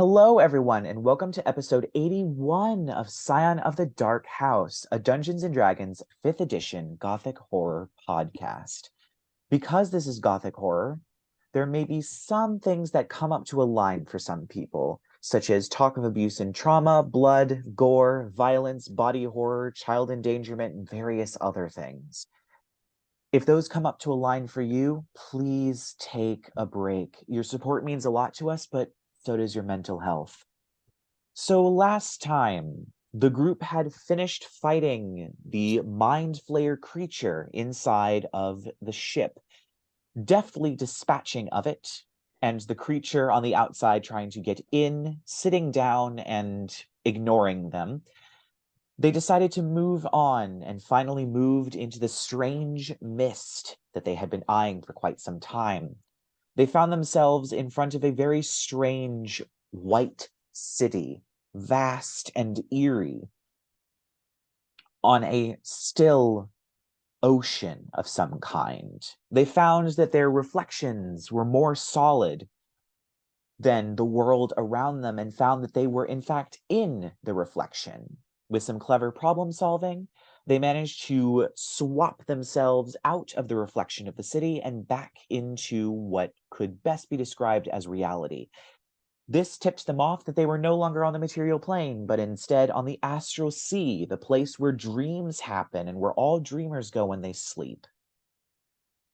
Hello, everyone, and welcome to episode 81 of Scion of the Dark House, a Dungeons & Dragons 5th edition Gothic horror podcast. Because this is Gothic horror, there may be some things that come up to a line for some people, such as talk of abuse and trauma, blood, gore, violence, body horror, child endangerment, and various other things. If those come up to a line for you, please take a break. Your support means a lot to us, but so does your mental health. So last time, the group had finished fighting the Mind Flayer creature inside of the ship, deftly dispatching of it, and the creature on the outside trying to get in, sitting down, and ignoring them. They decided to move on and finally moved into the strange mist that they had been eyeing for quite some time. They found themselves in front of a very strange white city, vast and eerie, on a still ocean of some kind. They found that their reflections were more solid than the world around them and found that they were in fact in the reflection. With some clever problem solving, they managed to swap themselves out of the reflection of the city and back into what could best be described as reality. This tipped them off that they were no longer on the material plane, but instead on the Astral Sea, the place where dreams happen and where all dreamers go when they sleep.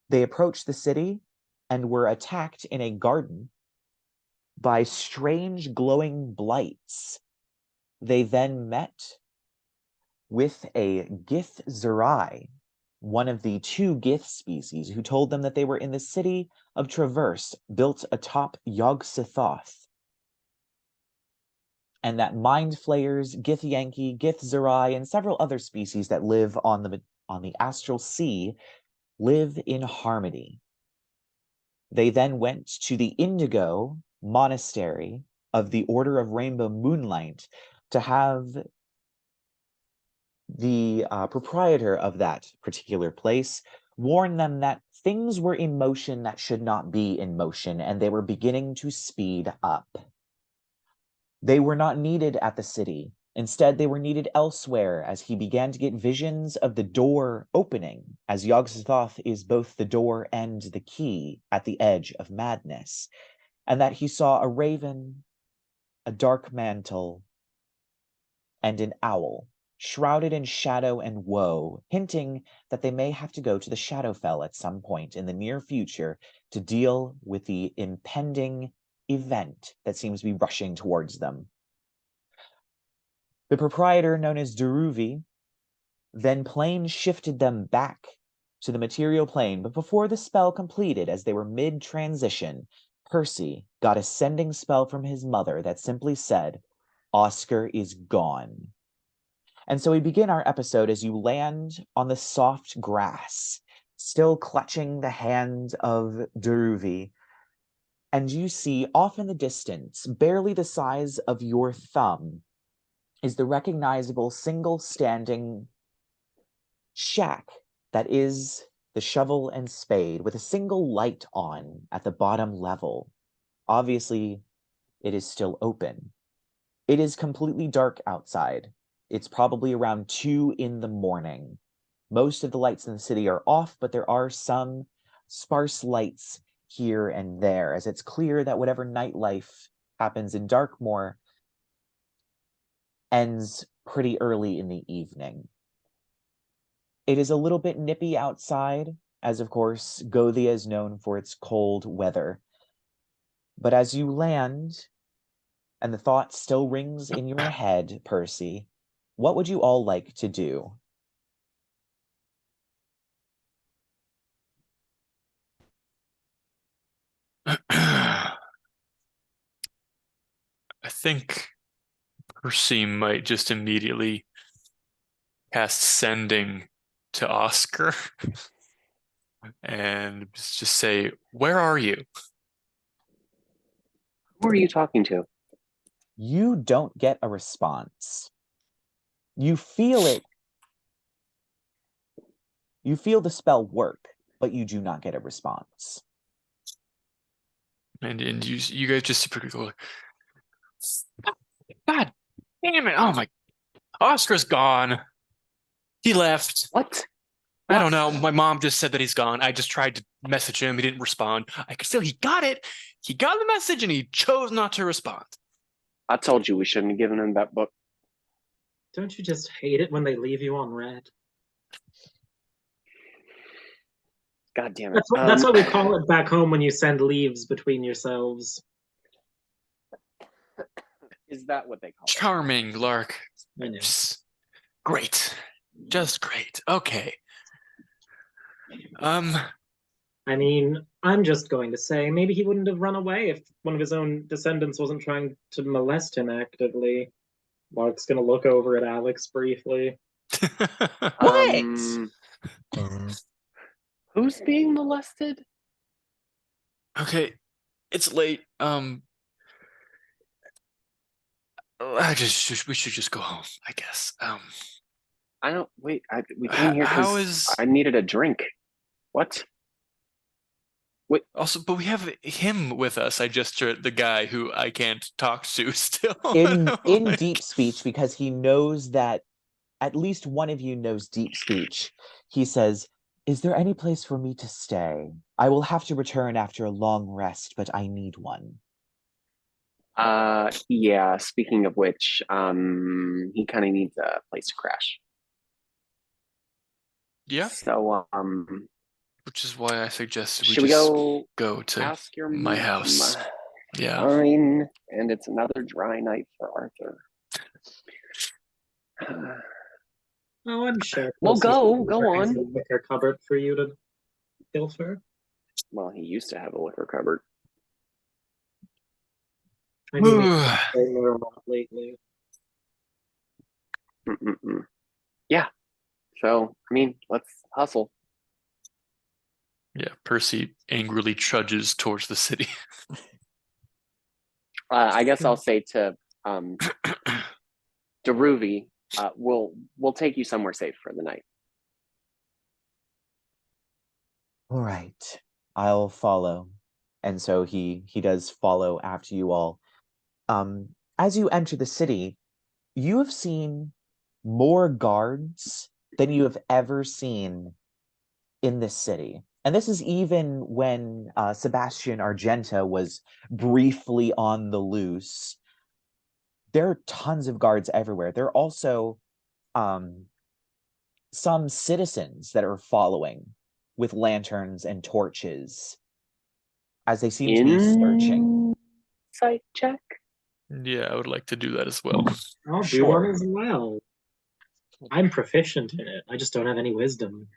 They approached the city and were attacked in a garden by strange glowing blights. They then met with a Gith Zerai, one of the two Gith species, who told them that they were in the city of Traverse, built atop Yog-Sothoth, and that Mind Flayers, Githyanki, Gith Zerai, and several other species that live on the Astral Sea live in harmony. They then went to the Indigo Monastery of the Order of Rainbow Moonlight to have the proprietor of that particular place warned them that things were in motion that should not be in motion, and they were beginning to speed up. They were not needed at the city. Instead, they were needed elsewhere, as he began to get visions of the door opening, as Yog-Sothoth is both the door and the key at the edge of madness, and that he saw a raven, a dark mantle, and an owl, shrouded in shadow and woe, hinting that they may have to go to the Shadowfell at some point in the near future to deal with the impending event that seems to be rushing towards them. The proprietor, known as Deruvi, then plane shifted them back to the material plane, but before the spell completed, as they were mid-transition, Percy got a sending spell from his mother that simply said, "Oskar is gone." And so we begin our episode as you land on the soft grass, still clutching the hand of Deruvi, and you see off in the distance, barely the size of your thumb, is the recognizable single standing shack that is the Shovel and Spade, with a single light on at the bottom level. Obviously, it is still open. It is completely dark outside. It's probably around 2 in the morning. Most of the lights in the city are off, but there are some sparse lights here and there, as it's clear that whatever nightlife happens in Darkmoor ends pretty early in the evening. It is a little bit nippy outside, as of course Gothia is known for its cold weather. But as you land, and the thought still rings in your head, Percy, what would you all like to do? I think Percy might just immediately cast sending to Oskar and just say, "Where are you?" Who are you talking to? You don't get a response. You feel it. You feel the spell work, but you do not get a response. And you guys just super cool. God damn it. Oh my. Oscar's gone. He left. What? I don't know. My mom just said that he's gone. I just tried to message him. He didn't respond. I could still, he got it. He got the message and he chose not to respond. I told you we shouldn't have given him that book. Don't you just hate it when they leave you on red? God damn it. That's what we call it back home when you send leaves between yourselves. Is that what they call it? Charming, Lark. I know. Great. Just great. Okay. I mean, I'm just going to say maybe he wouldn't have run away if one of his own descendants wasn't trying to molest him actively. Lark's gonna look over at Alex briefly. What? Who's being molested? Okay. It's late. We should just go home, I guess. I don't wait. We came here how because is- I needed a drink. What? Wait. Also, but we have him with us. I gesture at the guy who I can't talk to still. In deep speech, because he knows that at least one of you knows deep speech. He says, "Is there any place for me to stay? I will have to return after a long rest, but I need one." Yeah. Speaking of which, he kind of needs a place to crash. Yeah, So, which is why I suggested should we go to ask your my house. Yeah. Fine, and it's another dry night for Arthur. Oh, I'm sure. Well, go There's on. a liquor cupboard for you to pilfer. Well, he used to have a liquor cupboard. I mean, he's been a lot lately. Yeah. So, I mean, let's hustle. Yeah, Percy angrily trudges towards the city. I guess I'll say to Daruvi, we'll take you somewhere safe for the night. All right, I'll follow. And so he does follow after you all. As you enter the city, you have seen more guards than you have ever seen in this city. And this is even when Sebastian Argenta was briefly on the loose. There are tons of guards everywhere. There are also some citizens that are following with lanterns and torches as they seem to be searching. Sight check. Yeah, I would like to do that as well. I'll do one as well. I'm proficient in it. I just don't have any wisdom.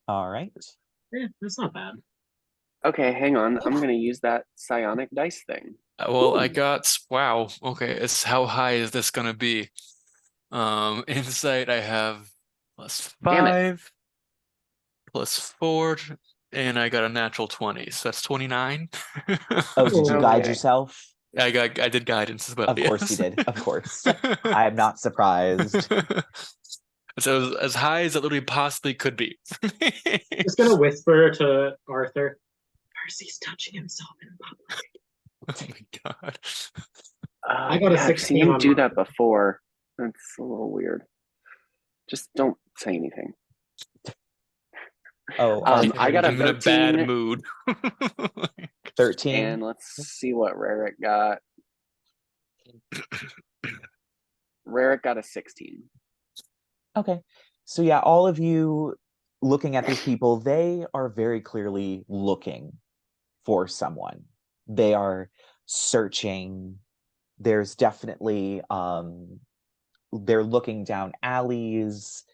All right. Yeah, that's not bad. Okay, hang on. I'm going to use that psionic dice thing. Well, I got wow. Okay, it's how high is this gonna be? Insight I have +5, +4, and I got a natural 20, so that's 29. Oh, did you guide Okay. yourself? I did guidance as well. Of course you did. Of course. I am not surprised. So as high as it literally possibly could be. Just gonna whisper to Arthur, Percy's touching himself in public. Oh my god. I got a I've 16 seen him on do mine. that before. That's a little weird. Just don't say anything. Oh, I got a I'm in a 13. bad mood. 13. And let's see what Rerek got. Rerek got a 16. Okay. So yeah, all of you looking at these people, they are very clearly looking for someone. They are searching. There's definitely they're looking down alleys.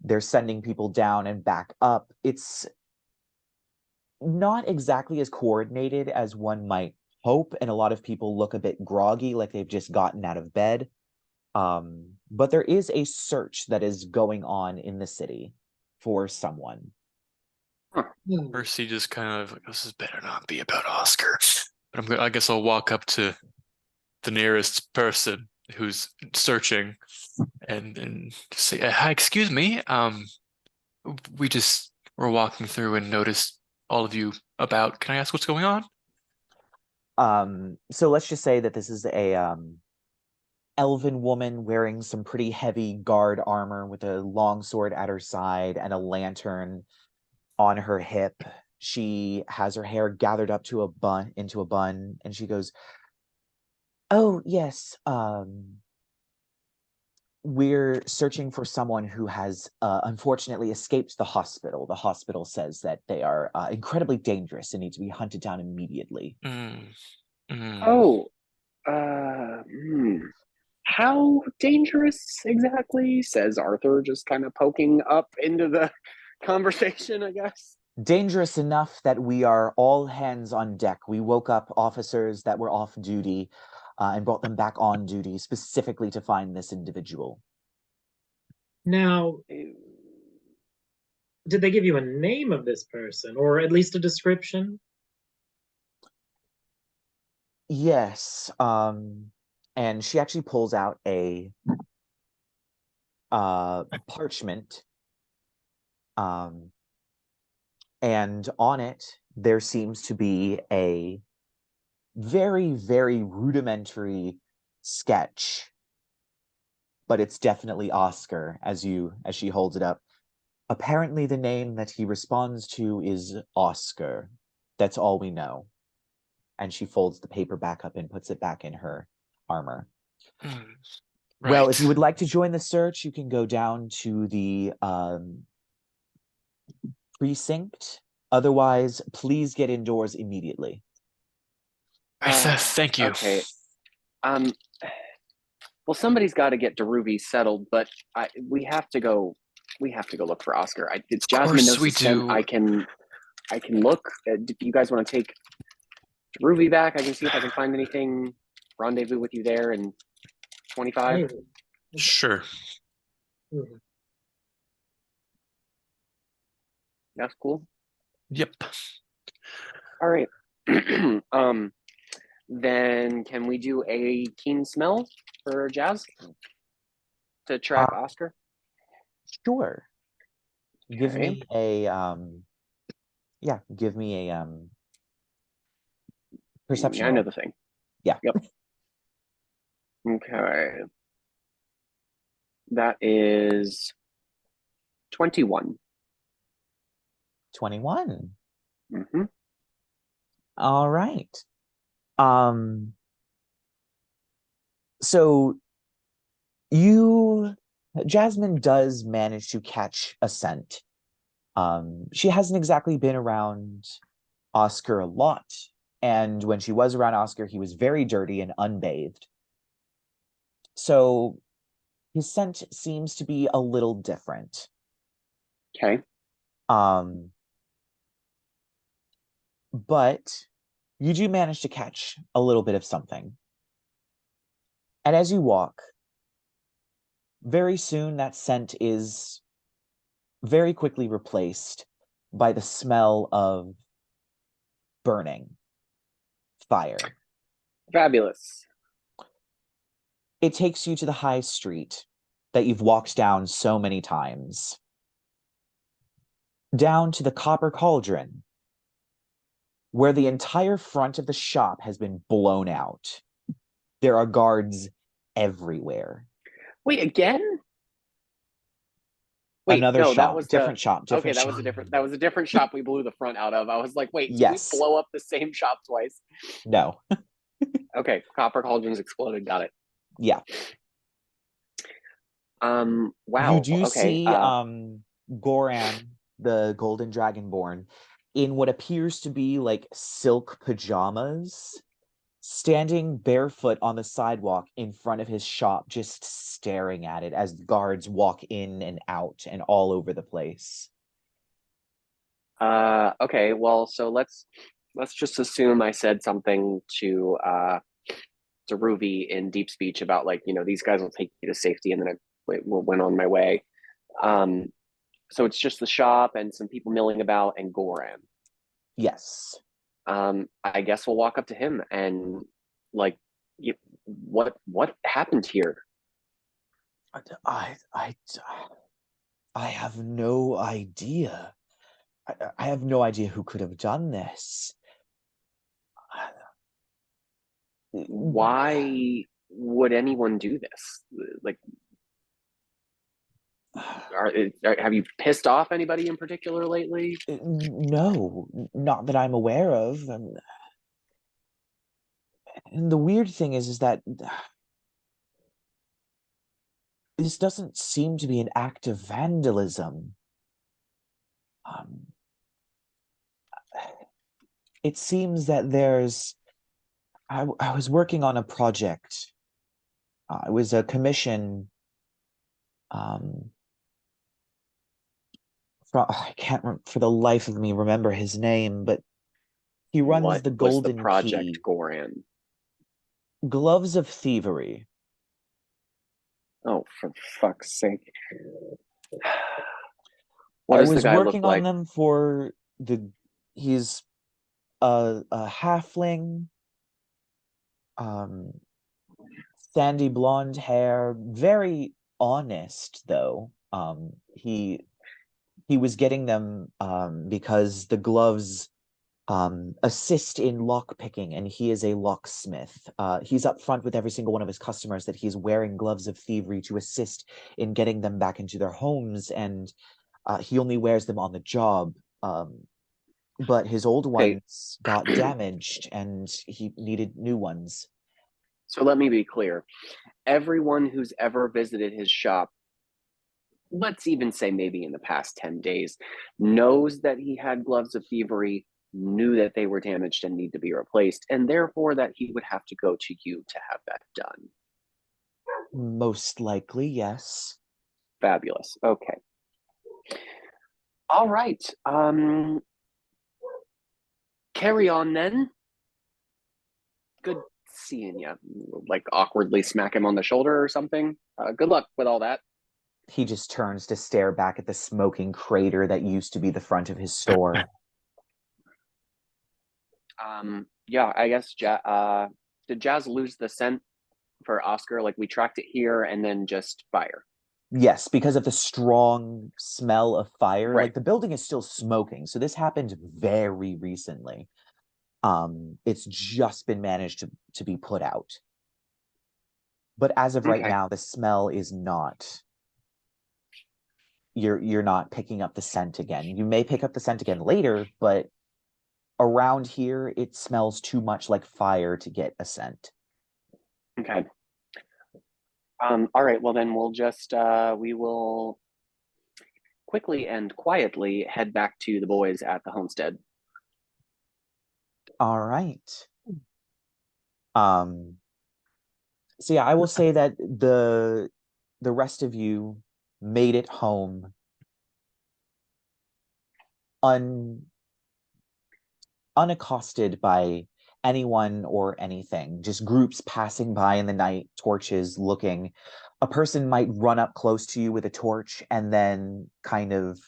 They're sending people down and back up. It's not exactly as coordinated as one might hope, and a lot of people look a bit groggy, like they've just gotten out of bed. But there is a search that is going on in the city for someone. Percy just kind of, this is better not be about Oscar. But I guess I'll walk up to the nearest person who's searching and say, "Hi, excuse me. We were walking through and noticed all of you about. Can I ask what's going on?" So let's just say that this is a elven woman wearing some pretty heavy guard armor with a long sword at her side and a lantern on her hip. She has her hair gathered up to into a bun, and she goes, "Oh, yes, we're searching for someone who has unfortunately escaped the hospital. The hospital says that they are incredibly dangerous and need to be hunted down immediately." Oh, how dangerous exactly? Says Arthur, just kind of poking up into the conversation, I guess. Dangerous enough that we are all hands on deck. We woke up officers that were off duty and brought them back on duty specifically to find this individual. Now, did they give you a name of this person, or at least a description? Yes, and she actually pulls out a parchment, and on it there seems to be a very, very rudimentary sketch, but it's definitely Oskar as she holds it up. Apparently the name that he responds to is Oskar. That's all we know. And she folds the paper back up and puts it back in her armor. Right. Well, if you would like to join the search, you can go down to the precinct. Otherwise, please get indoors immediately. Thank you. Okay. Well, somebody's got to get Daruvi settled, but we have to go. We have to go look for Oskar. Jasmine knows the scent. I can look. If you guys want to take Daruvi back, I can see if I can find anything. Rendezvous with you there in 25. Sure. That's cool. Yep. All right. Then can we do a keen smell for Jazz to track Oskar? Sure. Okay. Give me a perception. I know the thing. Yeah. Yep. Okay. That is 21. 21. Mm-hmm. All right. So Jasmine does manage to catch a scent. She hasn't exactly been around Oskar a lot, and when she was around Oskar, he was very dirty and unbathed. So his scent seems to be a little different. Okay. But you do manage to catch a little bit of something. And as you walk, very soon that scent is very quickly replaced by the smell of burning fire. Fabulous. It takes you to the high street that you've walked down so many times. Down to the Copper Cauldron, where the entire front of the shop has been blown out. There are guards everywhere. Wait, again? Wait, Another no, shop, that was different shop. Okay, shop. that was a different shop we blew the front out of. I was like, wait, did Yes. we blow up the same shop twice? No. Okay, Copper Cauldrons exploded. Got it. Yeah. Wow. You do okay. see Goran, the Golden Dragonborn, in what appears to be like silk pajamas, standing barefoot on the sidewalk in front of his shop, just staring at it as guards walk in and out and all over the place. Okay, well, so let's just assume I said something to Ruby in deep speech about, like, these guys will take you to safety, and then I went on my way. So it's just the shop and some people milling about and Goran. Yes. I guess we'll walk up to him and, like, what happened here? I have no idea. I have no idea who could have done this. Why would anyone do this? Like, have you pissed off anybody in particular lately? No, not that I'm aware of. And the weird thing is that this doesn't seem to be an act of vandalism. It seems that I was working on a project. It was a commission. I can't for the life of me remember his name, but he runs What the was the Golden project, Key. Goran? Gloves of Thievery. Oh, for fuck's sake. I What does the was guy look working like? on them for he's a halfling, sandy blonde hair, very honest though. He was getting them because the gloves assist in lock picking, and he is a locksmith. He's up front with every single one of his customers that he's wearing gloves of thievery to assist in getting them back into their homes, and he only wears them on the job. But his old ones got damaged, and he needed new ones. So let me be clear. Everyone who's ever visited his shop, let's even say maybe in the past 10 days, knows that he had gloves of thievery, knew that they were damaged and need to be replaced, and therefore that he would have to go to you to have that done. Most likely, yes. Fabulous. Okay. All right. Carry on then. Good seeing you. Like awkwardly smack him on the shoulder or something. Good luck with all that. He just turns to stare back at the smoking crater that used to be the front of his store. Yeah, I guess did Jazz lose the scent for Oskar? Like we tracked it here and then just fire. Yes, because of the strong smell of fire. Right. Like the building is still smoking, so this happened very recently. It's just been managed to be put out. But as of right now, the smell is not. You're not picking up the scent again. You may pick up the scent again later, but around here it smells too much like fire to get a scent. Okay. All right, well then we'll just we will quickly and quietly head back to the boys at the homestead. All right. So yeah, I will say that the rest of you made it home unaccosted by anyone or anything, just groups passing by in the night, torches looking. A person might run up close to you with a torch and then kind of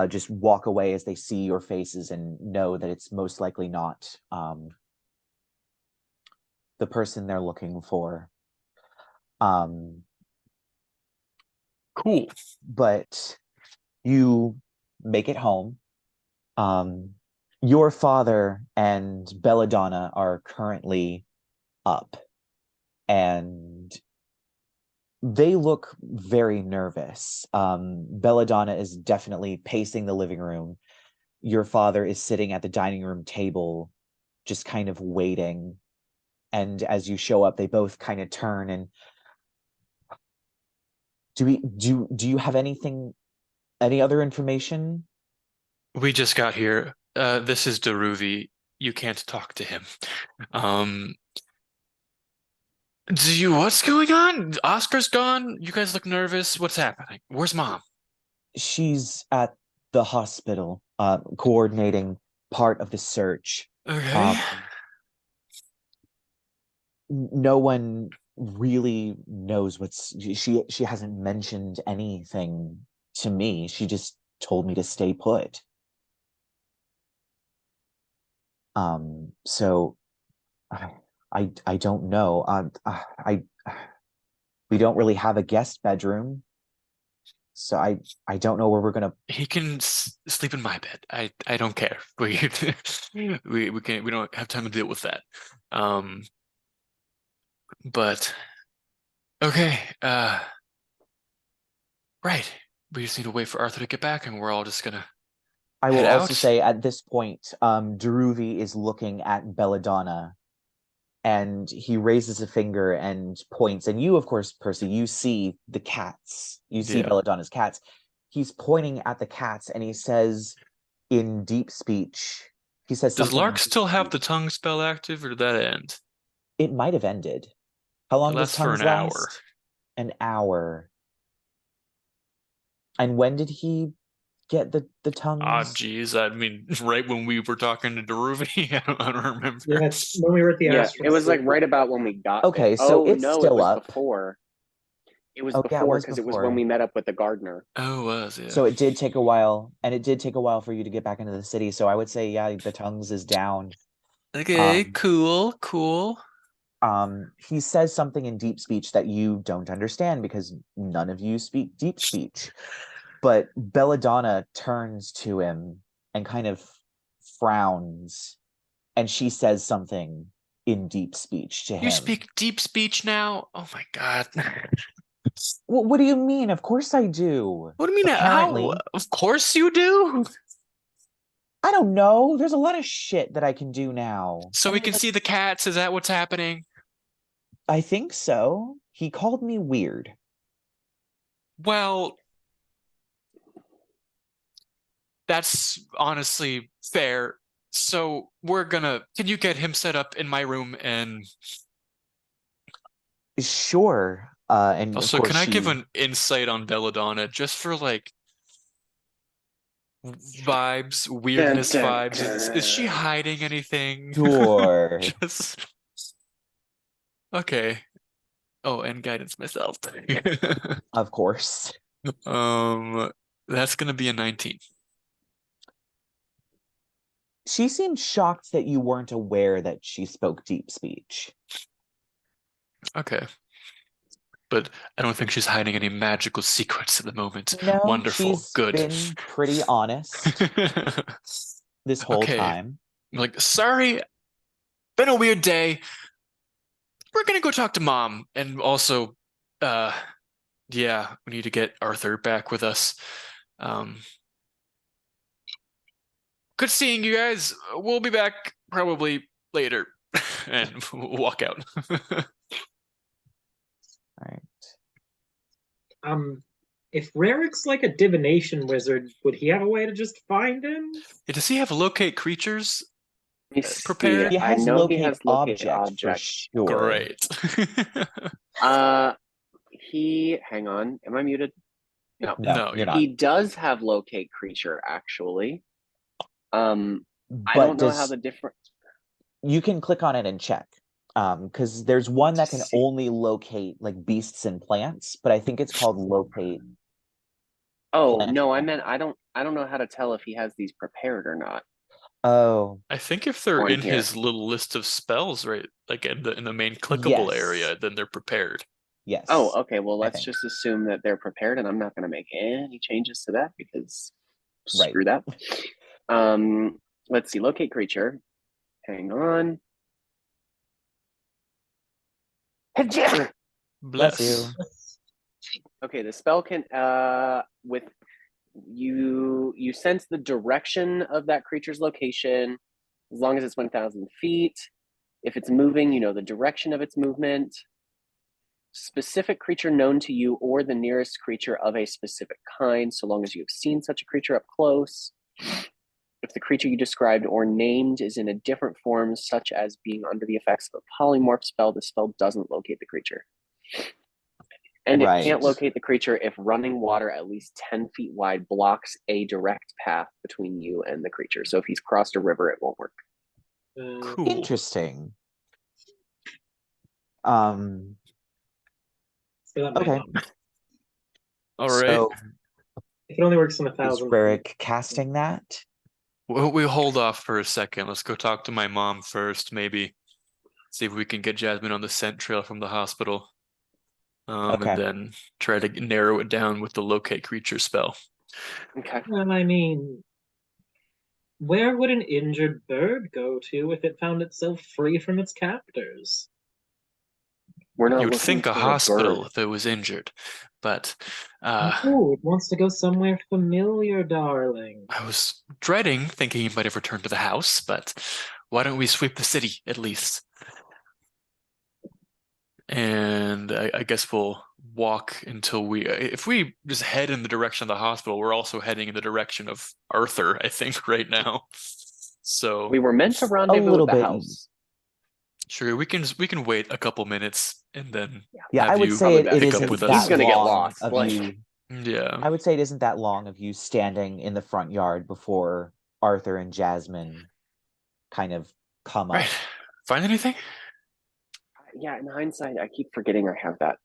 just walk away as they see your faces and know that it's most likely not the person they're looking for. Cool. But you make it home. Your father and Belladonna are currently up, and they look very nervous. Belladonna is definitely pacing the living room. Your father is sitting at the dining room table, just kind of waiting. And as you show up, they both kind of turn and do you have any other information? We just got here. This is Daruvi. You can't talk to him. What's going on? Oscar's gone? You guys look nervous. What's happening? Where's Mom? She's at the hospital, coordinating part of the search. Okay. No one really knows she hasn't mentioned anything to me. She just told me to stay put. So I don't know. We don't really have a guest bedroom, so I don't know where we're gonna. He can sleep in my bed. I don't care. We don't have time to deal with that. But okay, right. We just need to wait for Arthur to get back, and we're all just gonna I will head also out. say at this point, Deruvi is looking at Belladonna, and he raises a finger and points. And you, of course, Percy, you see the cats. You see Yeah. Belladonna's cats. He's pointing at the cats, and he says in deep speech, he says Does something. Lark still have the tongue spell active, or did that end? It might have ended. How long It does lasts for tongues an hour. last? An hour. And when did he get the tongues? Ah, geez. I mean, right when we were talking to Deruvi, I don't remember. Yeah, it's when we were at the Astral it was Sea. like right about when we got Okay, there. so Oh it's no, still it was up. before. It was Oh, yeah, it before was because it was when we met up with the gardener. Oh, it was, yeah. So it did take a while, and it did take a while for you to get back into the city. So I would say, yeah, the tongues is down. Okay, Um, cool. He says something in deep speech that you don't understand because none of you speak deep speech. But Belladonna turns to him and kind of frowns, and she says something in deep speech to him. You speak deep speech now? Oh my god. What do you mean? Of course I do. What do you mean? Apparently. How? Of course you do. I don't know. There's a lot of shit that I can do now. So we can see the cats. Is that what's happening? I think so. He called me weird. Well, that's honestly fair. So can you get him set up in my room? And Sure. And also, of course can I give an insight on Belladonna just for like vibes, weirdness vibes? Is she hiding anything? Sure. Just okay. Oh, and guidance myself. Of course. That's gonna be a 19. She seemed shocked that you weren't aware that she spoke deep speech. Okay. But I don't think she's hiding any magical secrets at the moment. No, Wonderful. she's Good. been pretty honest this whole time. Like, sorry, been a weird day. We're gonna go talk to Mom. And also, yeah, we need to get Arthur back with us. Good seeing you guys. We'll be back probably later. And walk out. Right. If Rerek's like a divination wizard, would he have a way to just find him? Yeah, does he have locate creatures prepared? He has I know locate he has object, object for sure. Great. Hang on. Am I muted? No, you're not. He does have locate creature, actually. I But don't know how the different. You can click on it and check. Because there's one that can only locate like beasts and plants, but I think it's called locate. Oh no, I meant I don't know how to tell if he has these prepared or not. Oh, I think if they're in his little list of spells, right, like in the main clickable area, then they're prepared. Yes. Oh, okay. Well, let's just assume that they're prepared, and I'm not going to make any changes to that because screw that. Let's see. Locate creature. Hang on. Bless you. Okay, the spell can with you sense the direction of that creature's location as long as it's 1,000 feet. If it's moving, you know the direction of its movement. Specific creature known to you or the nearest creature of a specific kind, so long as you have seen such a creature up close. If the creature you described or named is in a different form, such as being under the effects of a polymorph spell, the spell doesn't locate the creature. And it can't locate the creature if running water at least 10 feet wide blocks a direct path between you and the creature. So if he's crossed a river, it won't work. Cool. Interesting. Okay. All right. So, if it only works in 1,000. Is Rerek casting that? Well, we hold off for a second. Let's go talk to my mom first, maybe. See if we can get Jasmine on the scent trail from the hospital. And then try to narrow it down with the locate creature spell. Okay. Well, I mean, where would an injured bird go to if it found itself free from its captors? We're not You would looking think a for hospital bird. if it was injured, but Oh, it wants to go somewhere familiar, darling. I was dreading thinking he might have returned to the house, but why don't we sweep the city at least? And I guess we'll walk until if we just head in the direction of the hospital, we're also heading in the direction of Arthur, I think, right now. So We were meant to A rendezvous little at the bit. house. sure, we can wait a couple minutes and then Yeah, I have would you say it pick up isn't with that He's gonna get long lost, of like- you. Yeah. I would say it isn't that long of you standing in the front yard before Arthur and Jasmine kind of come up. Right. Find anything? Yeah, in hindsight, I keep forgetting I have that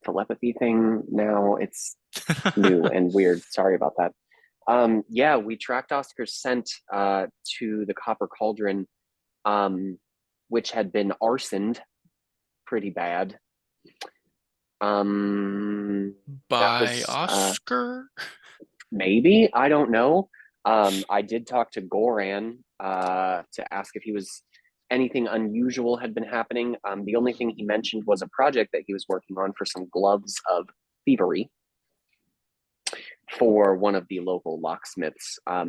telepathy thing now. It's new and weird. Sorry about that. Yeah, we tracked Oscar's scent to the Copper Cauldron, which had been arsoned pretty bad. By was, Oskar? Maybe, I don't know. I did talk to Goran to ask if anything unusual had been happening. The only thing he mentioned was a project that he was working on for some gloves of thievery for one of the local locksmiths. I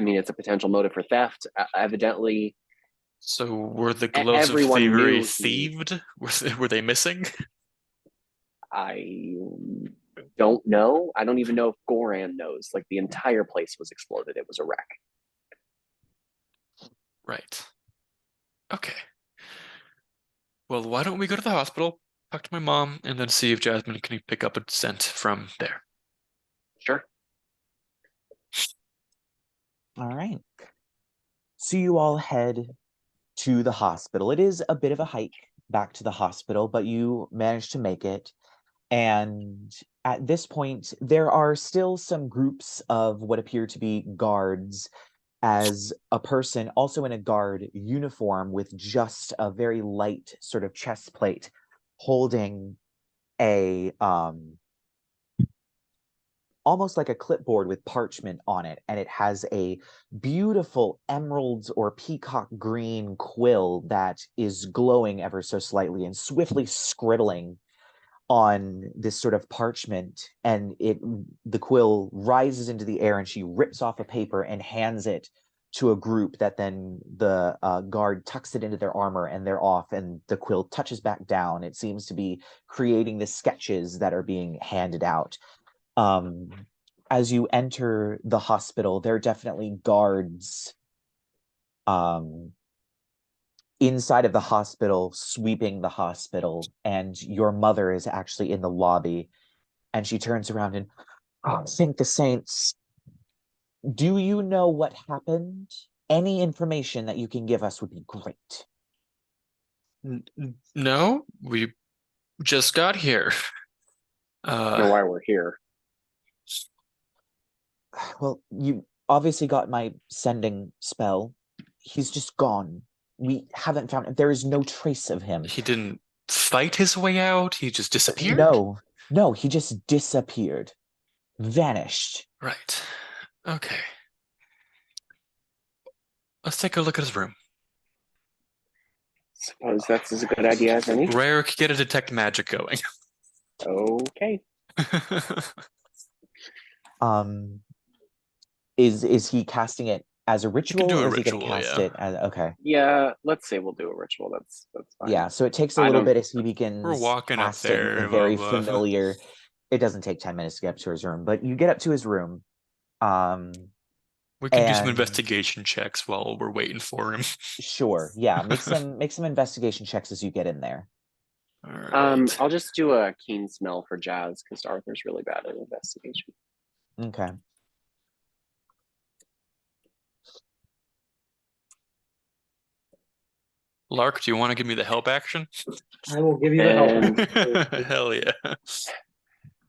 mean, it's a potential motive for theft. Evidently, So were the gloves of everyone thievery knew thieved? Were they missing? I don't know. I don't even know if Goran knows. Like, the entire place was exploded. It was a wreck. Right. Okay. Well, why don't we go to the hospital, talk to my mom, and then see if Jasmine can pick up a scent from there. Sure. All right. So you all head to the hospital. It is a bit of a hike back to the hospital, but you manage to make it. And at this point, there are still some groups of what appear to be guards, as a person also in a guard uniform with just a very light sort of chest plate holding a almost like a clipboard with parchment on it, and it has a beautiful emerald or peacock green quill that is glowing ever so slightly and swiftly scribbling on this sort of parchment, and the quill rises into the air, and she rips off a paper and hands it to a group that then the guard tucks it into their armor, and they're off, and the quill touches back down. It seems to be creating the sketches that are being handed out. As you enter the hospital, there are definitely guards inside of the hospital, sweeping the hospital, and your mother is actually in the lobby, and she turns around and, "Oh, thank the saints. Do you know what happened? Any information that you can give us would be great." No, we just got here. Know why we're here. Well, you obviously got my sending spell. He's just gone. We haven't found him. There is no trace of him. He didn't fight his way out? He just disappeared? No, he just disappeared. Vanished. Right. Okay. Let's take a look at his room. Suppose that's as good idea as any. Rerek, get a detect magic going. Okay. Is he casting it as a ritual, do a or is he going to ritual, cast yeah. it as okay? Yeah, let's say we'll do a ritual. That's fine. Yeah, so it takes a I little don't- bit as he begins We're walking up casting there, the very blah, blah. familiar. It doesn't take 10 minutes to get up to his room, but you get up to his room. We can do some and- investigation checks while we're waiting for him. Sure, yeah, make some investigation checks as you get in there. All right. I'll just do a keen smell for Jazz because Arthur's really bad at investigation. Okay. Lark, do you want to give me the help action? I will give you the help. Hell yeah.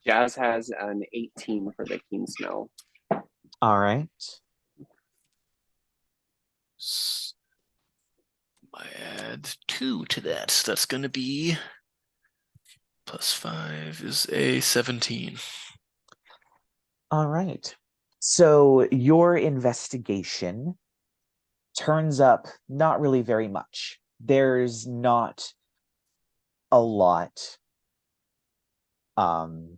Jazz has an 18 for the keen smell. All right. I add 2 to that. So that's going to be +5 is a 17. All right. So your investigation turns up not really very much. There's not a lot of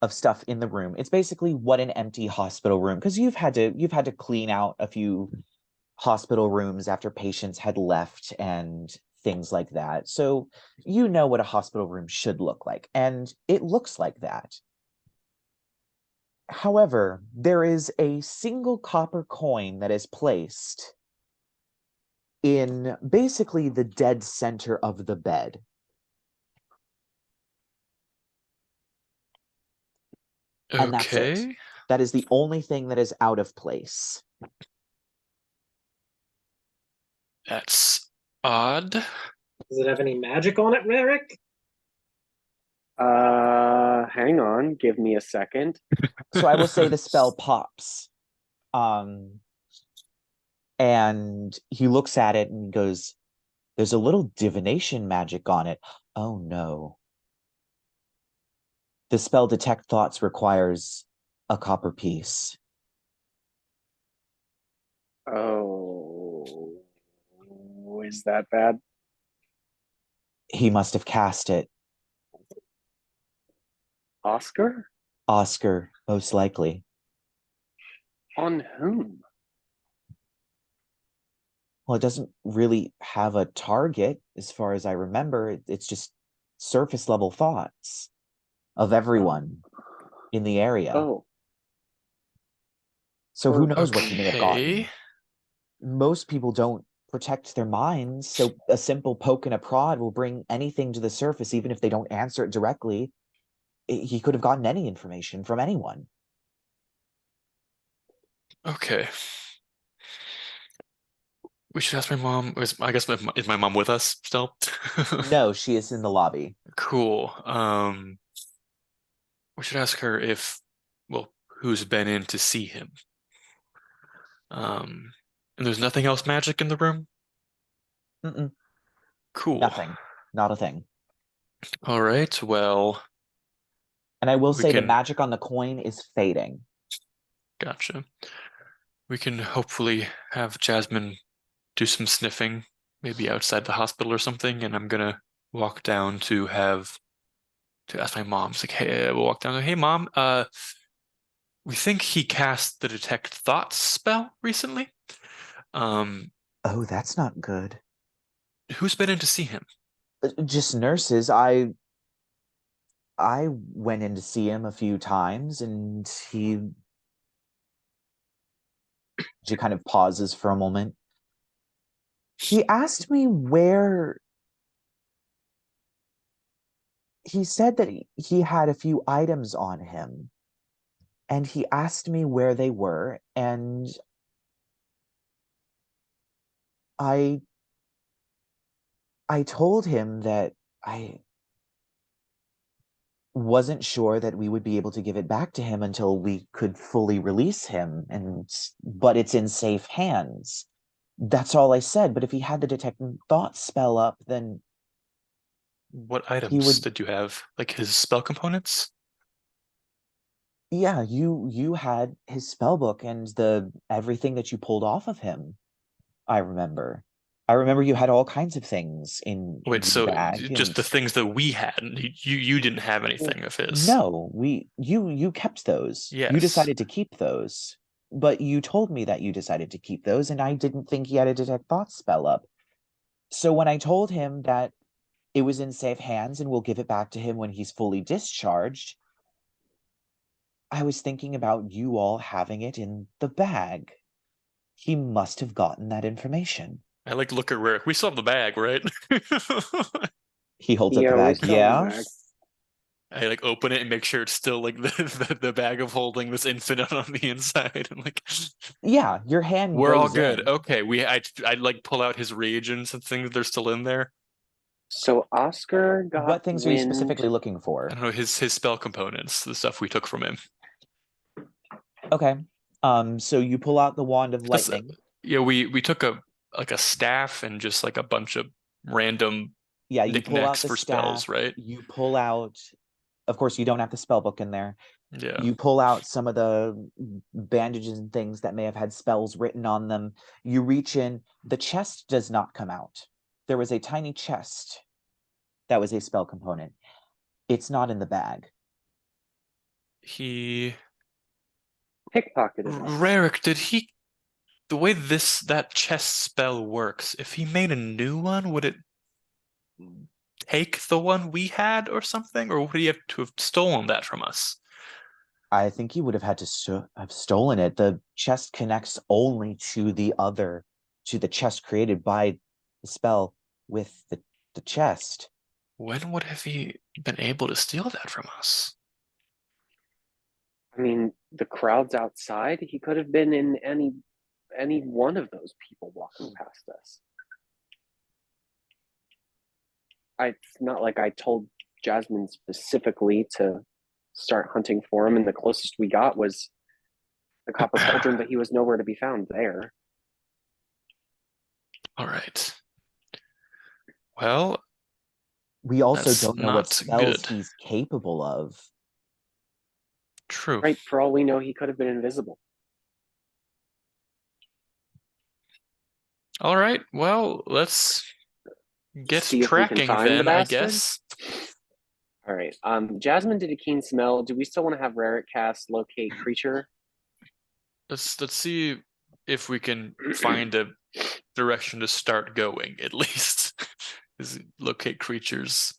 stuff in the room. It's basically what an empty hospital room, because you've had to clean out a few hospital rooms after patients had left and things like that. So you know what a hospital room should look like, and it looks like that. However, there is a single copper coin that is placed in basically the dead center of the bed. And that's it. That is the only thing that is out of place. That's odd. Does it have any magic on it, Rerek? Hang on, give me a second. So I will say the spell pops. And he looks at it and goes, "There's a little divination magic on it." Oh no. The spell detect thoughts requires a copper piece. Oh, is that bad? He must have cast it. Oskar? Oskar, most likely. On whom? Well, it doesn't really have a target, as far as I remember. It's just surface level thoughts of everyone in the area. Oh. So who knows what he may have gotten. Most people don't protect their minds, so a simple poke and a prod will bring anything to the surface, even if they don't answer it directly. He could have gotten any information from anyone. Okay. We should ask my mom. I guess is my mom with us still? No, she is in the lobby. Cool. We should ask her who's been in to see him. And there's nothing else magic in the room? Mm-mm. Cool. Nothing. Not a thing. All right, well. And I will say the magic on the coin is fading. Gotcha. We can hopefully have Jasmine do some sniffing, maybe outside the hospital or something, and I'm gonna walk down to ask my mom. It's like, hey, we'll walk down to, hey mom, we think he cast the detect thoughts spell recently. Oh, that's not good. Who's been in to see him? Just nurses. I went in to see him a few times, and she kind of pauses for a moment. He asked me where. He said that he had a few items on him, and he asked me where they were, and I told him that I wasn't sure that we would be able to give it back to him until we could fully release him, but it's in safe hands. That's all I said. But if he had the detect thoughts spell up, then what items did you have? Like his spell components? Yeah, you had his spell book and everything that you pulled off of him. I remember you had all kinds of things in Wait, your so bag. just the things that we had. You didn't have anything of his. No, you kept those. Yes. You decided to keep those. But you told me that you decided to keep those, and I didn't think he had a detect thoughts spell up. So when I told him that it was in safe hands and we'll give it back to him when he's fully discharged, I was thinking about you all having it in the bag. He must have gotten that information. I look at Rerek. We still have the bag, right? He holds up the bag. Yeah. I open it and make sure it's still the bag of holding this infinite on the inside. And yeah, your hand. We're all good. In. Okay. I pull out his reagents and things. They're still in there. So Oskar got. What things are you specifically looking for? I don't know, his spell components, the stuff we took from him. Okay. So you pull out the wand of lightning. Yeah, we took a staff and just a bunch of random you pull out the for staff, spells, right? You pull out, of course, you don't have the spell book in there. Yeah. You pull out some of the bandages and things that may have had spells written on them. You reach in. The chest does not come out. there was a tiny chest that was a spell component. It's not in the bag. He Pickpocketed it. Rerek, did he the way that chest spell works, if he made a new one, would it take the one we had or something? Or would he have to have stolen that from us? I think he would have had to have stolen it. The chest connects only to the chest created by the spell with the chest. When would have he been able to steal that from us? I mean, the crowd's outside. He could have been in any one of those people walking past us. It's not like I told Jasmine specifically to start hunting for him, and the closest we got was the copper cauldron, but he was nowhere to be found there. All right. Well, we also that's don't know what not spells good. he's capable of. True. Right, for all we know, he could have been invisible. All right. Well, let's get See if we can tracking find the then, I bastard. guess. All right. Jasmine did a keen smell. Do we still want to have Rerek cast locate creature? Let's see if we can find a direction to start going, at least. Is locate creatures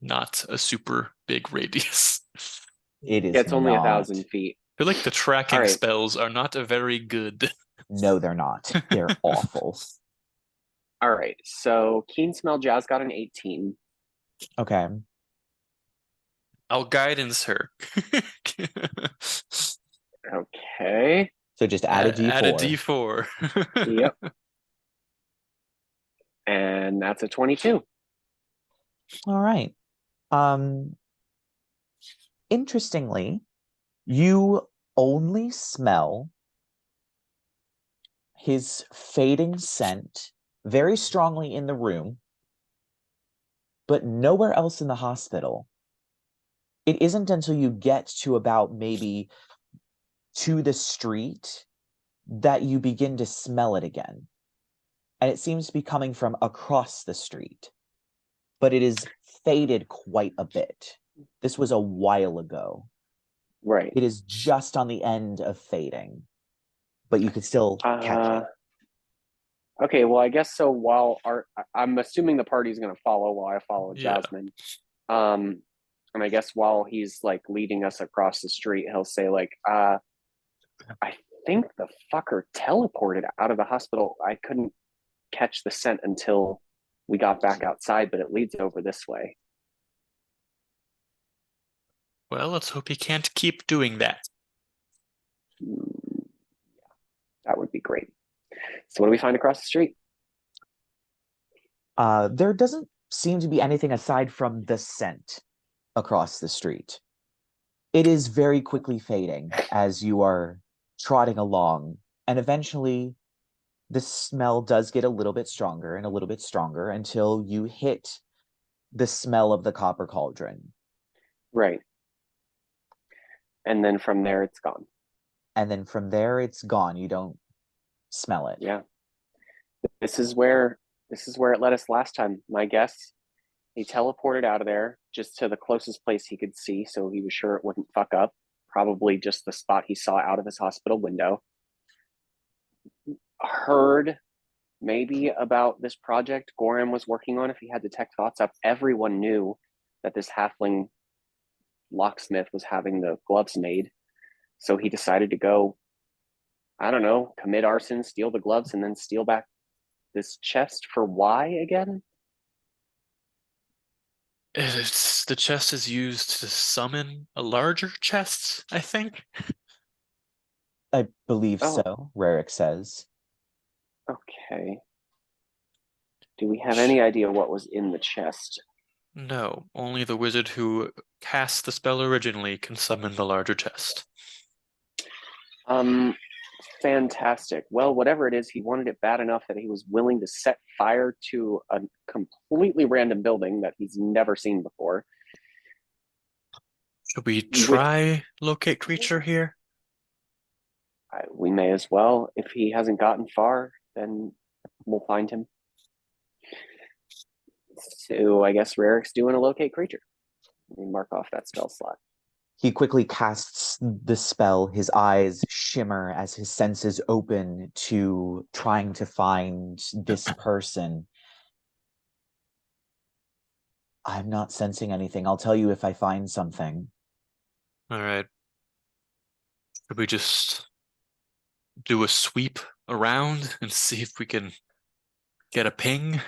not a super big radius? It is. Yeah, it's only not. 1,000 feet. I feel like the tracking right. spells are not a very good. No, they're not. They're awful. All right. So keen smell. Jazz got an 18. Okay. I'll guidance her. Okay. So just add a D4. Add a D4. Yep. And that's a 22. All right. Interestingly, you only smell his fading scent very strongly in the room, but nowhere else in the hospital. It isn't until you get to about maybe to the street that you begin to smell it again. And it seems to be coming from across the street, but it is faded quite a bit. This was a while ago. Right. It is just on the end of fading, but you could still catch it. Okay, well, I guess so. While I'm assuming the party's going to follow while I follow Jasmine. And I guess while he's like leading us across the street, he'll say like, I think the fucker teleported out of the hospital. I couldn't catch the scent until we got back outside, but it leads over this way. Well, let's hope he can't keep doing that. Yeah, that would be great. So what do we find across the street? There doesn't seem to be anything aside from the scent across the street. It is very quickly fading as you are trotting along, and eventually the smell does get a little bit stronger and a little bit stronger until you hit the smell of the copper cauldron. Right. And then from there, it's gone. And then from there, it's gone. You don't smell it. Yeah. This is where it led us last time, my guess. He teleported out of there just to the closest place he could see, so he was sure it wouldn't fuck up. Probably just the spot he saw out of his hospital window. Heard maybe about this project Goran was working on if he had detect thoughts up. Everyone knew that this halfling locksmith was having the gloves made. So he decided to go, I don't know, commit arson, steal the gloves, and then steal back this chest for why again? The chest is used to summon a larger chest, I think. I believe so, Rerek says. Okay. Do we have any idea what was in the chest? No, only the wizard who cast the spell originally can summon the larger chest. Fantastic. Well, whatever it is, he wanted it bad enough that he was willing to set fire to a completely random building that he's never seen before. Should we try locate creature here? We may as well. If he hasn't gotten far, then we'll find him. So I guess Rerek's doing a locate creature. Let me mark off that spell slot. He quickly casts the spell. His eyes shimmer as his senses open to trying to find this person. I'm not sensing anything. I'll tell you if I find something. All right. Could we just do a sweep around and see if we can get a ping?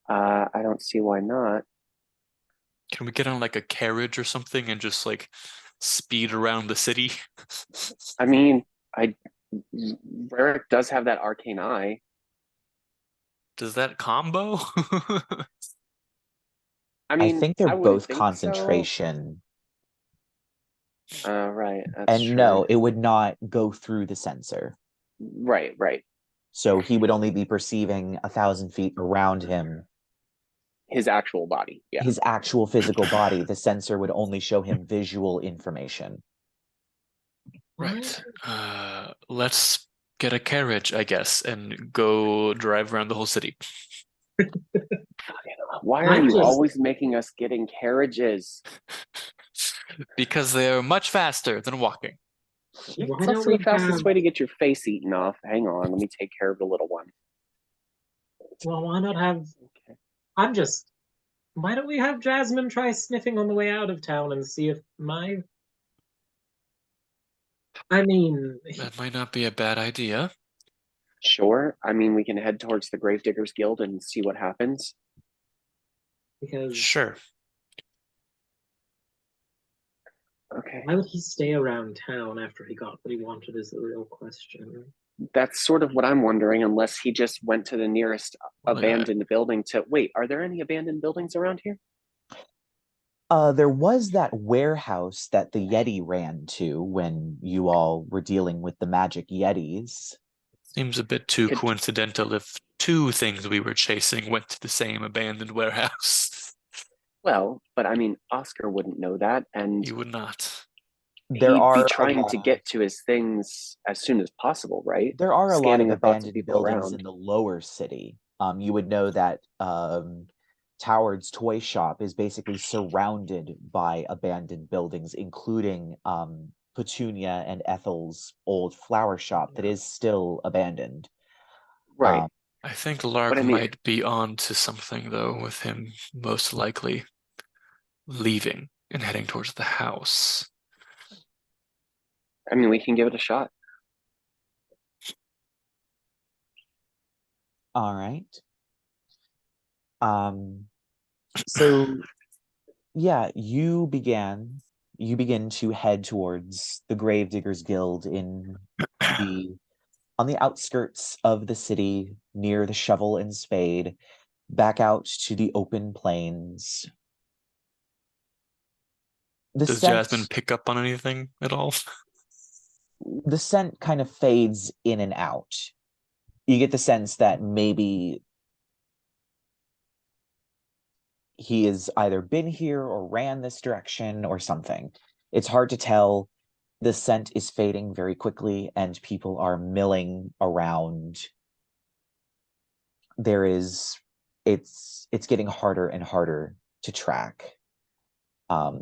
I don't see why not. Can we get on like a carriage or something and just like speed around the city? I mean, Rerek does have that arcane eye. Does that combo? I mean, I think they're wouldn't both think concentration. So. Right, that's And true. no, it would not go through the sensor. Right. So he would only be perceiving 1,000 feet around him. His actual body, yeah. His actual physical body. The sensor would only show him visual information. Right. Let's get a carriage, I guess, and go drive around the whole city. Why are you always making us get in carriages? Because they're much faster than walking. That's the fastest way to get your face eaten off. Hang on, let me take care of the little one. Well, why not have... Why don't we have Jasmine try sniffing on the way out of town and see if that might not be a bad idea. Sure. I mean, we can head towards the Gravediggers Guild and see what happens. Because sure. Okay. Why would he stay around town after he got what he wanted is the real question. That's sort of what I'm wondering, unless he just went to the nearest abandoned building to... Wait, are there any abandoned buildings around here? There was that warehouse that the Yeti ran to when you all were dealing with the magic Yetis. Seems a bit too coincidental if two things we were chasing went to the same abandoned warehouse. Well, but I mean, Oskar wouldn't know that, and... He would not. He'd be trying to get to his things as soon as possible, right? There are a lot of abandoned people buildings in the lower city. You would know that Toward's toy shop is basically surrounded by abandoned buildings, including Petunia and Ethel's old flower shop that is still abandoned. Right. I think Lark might be on to something, though, with him most likely leaving and heading towards the house. I mean, we can give it a shot. All right. So yeah, you begin to head towards the Gravediggers Guild on the outskirts of the city, near the Shovel and Spade, back out to the open plains. Does Jasmine pick up on anything at all? The scent kind of fades in and out. You get the sense that maybe he has either been here or ran this direction or something. It's hard to tell. The scent is fading very quickly and people are milling around. It's getting harder and harder to track.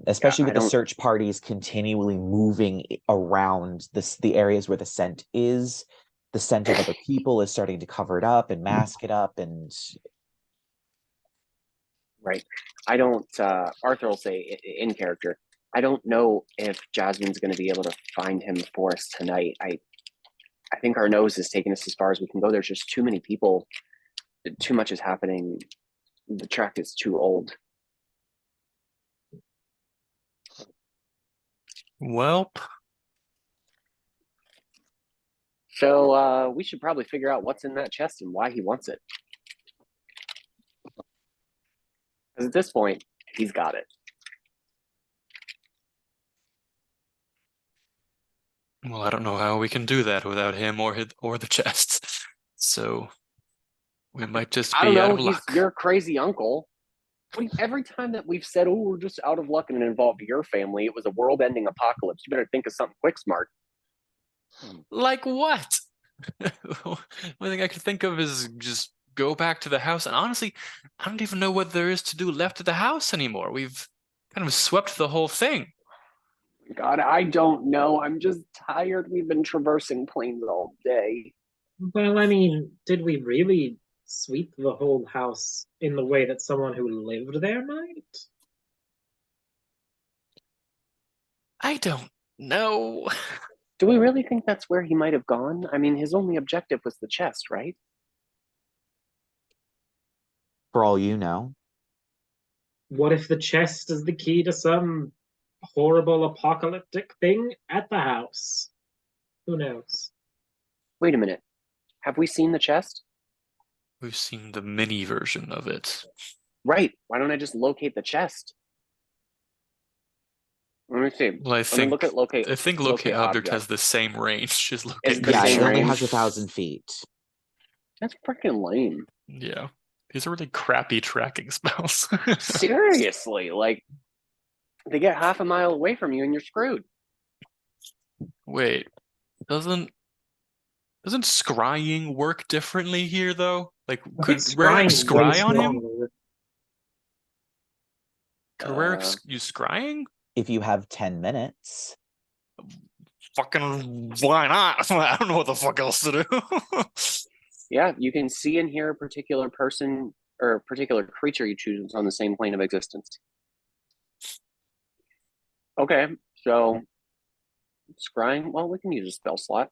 Especially with the search parties continually moving around the areas where the scent is. The scent of other people is starting to cover it up and mask it up, and right. I don't. Arthur will say in character, I don't know if Jasmine's going to be able to find him for us tonight. I think our nose is taking us as far as we can go. There's just too many people. Too much is happening. The track is too old. Welp. So we should probably figure out what's in that chest and why he wants it. Because at this point, he's got it. Well, I don't know how we can do that without him or the chest. So we might just be out of luck. He's your crazy uncle. Every time that we've said, "Oh, we're just out of luck," and it involved your family, it was a world-ending apocalypse. You better think of something quick, smart. Like what? The only thing I could think of is just go back to the house. And honestly, I don't even know what there is to do left at the house anymore. We've kind of swept the whole thing. God, I don't know. I'm just tired. We've been traversing plains all day. Well, I mean, did we really sweep the whole house in the way that someone who lived there might? I don't know. Do we really think that's where he might have gone? I mean, his only objective was the chest, right? For all you know. What if the chest is the key to some horrible apocalyptic thing at the house? Who knows? Wait a minute. Have we seen the chest? We've seen the mini version of it. Right. Why don't I just locate the chest? Let me see. Well, I think locate locate object has the same range as locate. The Yeah, same it only range? has 1,000 feet. That's freaking lame. Yeah. These are really crappy tracking spells. Seriously, like they get half a mile away from you and you're screwed. Wait, doesn't scrying work differently here though? Like, could Rerek scry on him? Could Rerek use scrying? If you have 10 minutes. Fucking why not? I don't know what the fuck else to do. Yeah, you can see and hear a particular person or a particular creature you choose on the same plane of existence. Okay, so scrying. Well, we can use a spell slot.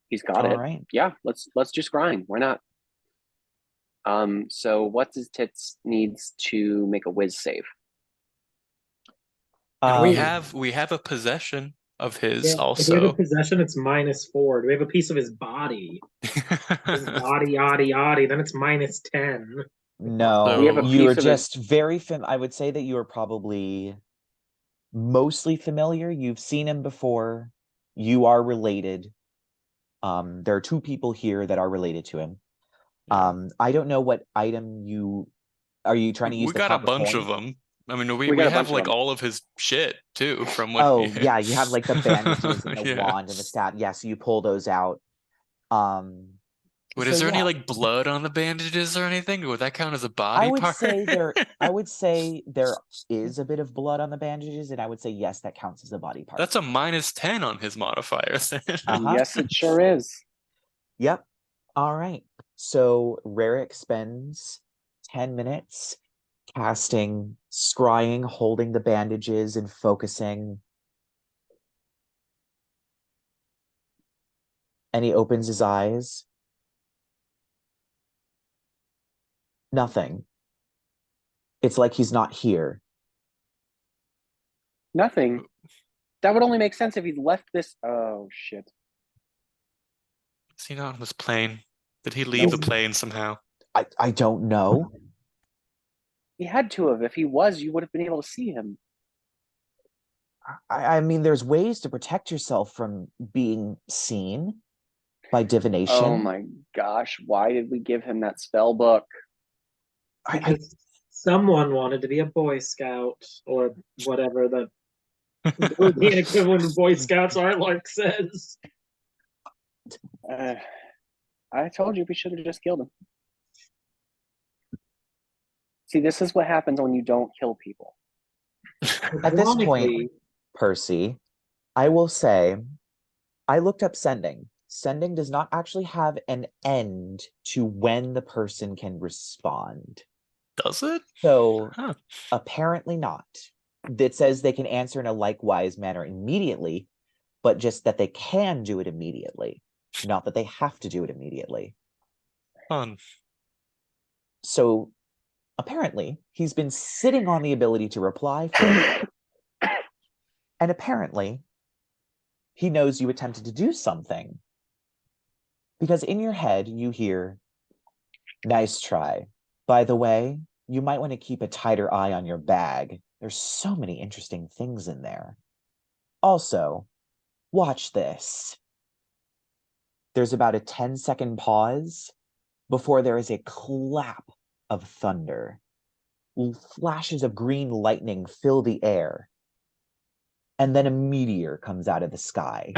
He's got it. All right. Yeah, let's do scrying. Why not? So what's his tits needs to make a whiz save. We have a possession of his also. If we have a possession, it's -4. Do we have a piece of his body? His body, yaddy, then it's -10. No, We have a you are piece of just very I would say that you are probably mostly familiar. You've seen him before. You are related. There are 2 people here that are related to him. I don't know what item are you trying to use? We got a bunch of them. I mean, we have like all of his shit too from what. Oh yeah, you have like the bandages and the wand and the staff. Yeah, so you pull those out. Wait, is there any like blood on the bandages or anything? Would that count as a body part? I would say there is a bit of blood on the bandages, and I would say yes, that counts as a body part. That's a -10 on his modifier. Yes, it sure is. Yep. All right. So Rerek spends 10 minutes casting, scrying, holding the bandages, and focusing. And he opens his eyes. Nothing. It's like he's not here. Nothing. That would only make sense if he'd left this. Oh shit. Is he not on this plane? Did he leave the plane somehow? I don't know. He had to have. If he was, you would have been able to see him. I mean, there's ways to protect yourself from being seen by divination. Oh my gosh, why did we give him that spell book? Someone wanted to be a Boy Scout or whatever the European equivalent of Boy Scouts are, Lark says. I told you we should have just killed him. See, this is what happens when you don't kill people. At this point, Percy, I will say, I looked up sending. Sending does not actually have an end to when the person can respond. Does it? So, apparently not. It says they can answer in a likewise manner immediately, but just that they can do it immediately, not that they have to do it immediately. Fun. So, apparently, he's been sitting on the ability to reply for you. And apparently, he knows you attempted to do something. Because in your head, you hear, "Nice try. By the way, you might want to keep a tighter eye on your bag. There's so many interesting things in there. Also, watch this." There's about a 10-second pause before there is a clap of thunder. Flashes of green lightning fill the air. And then a meteor comes out of the sky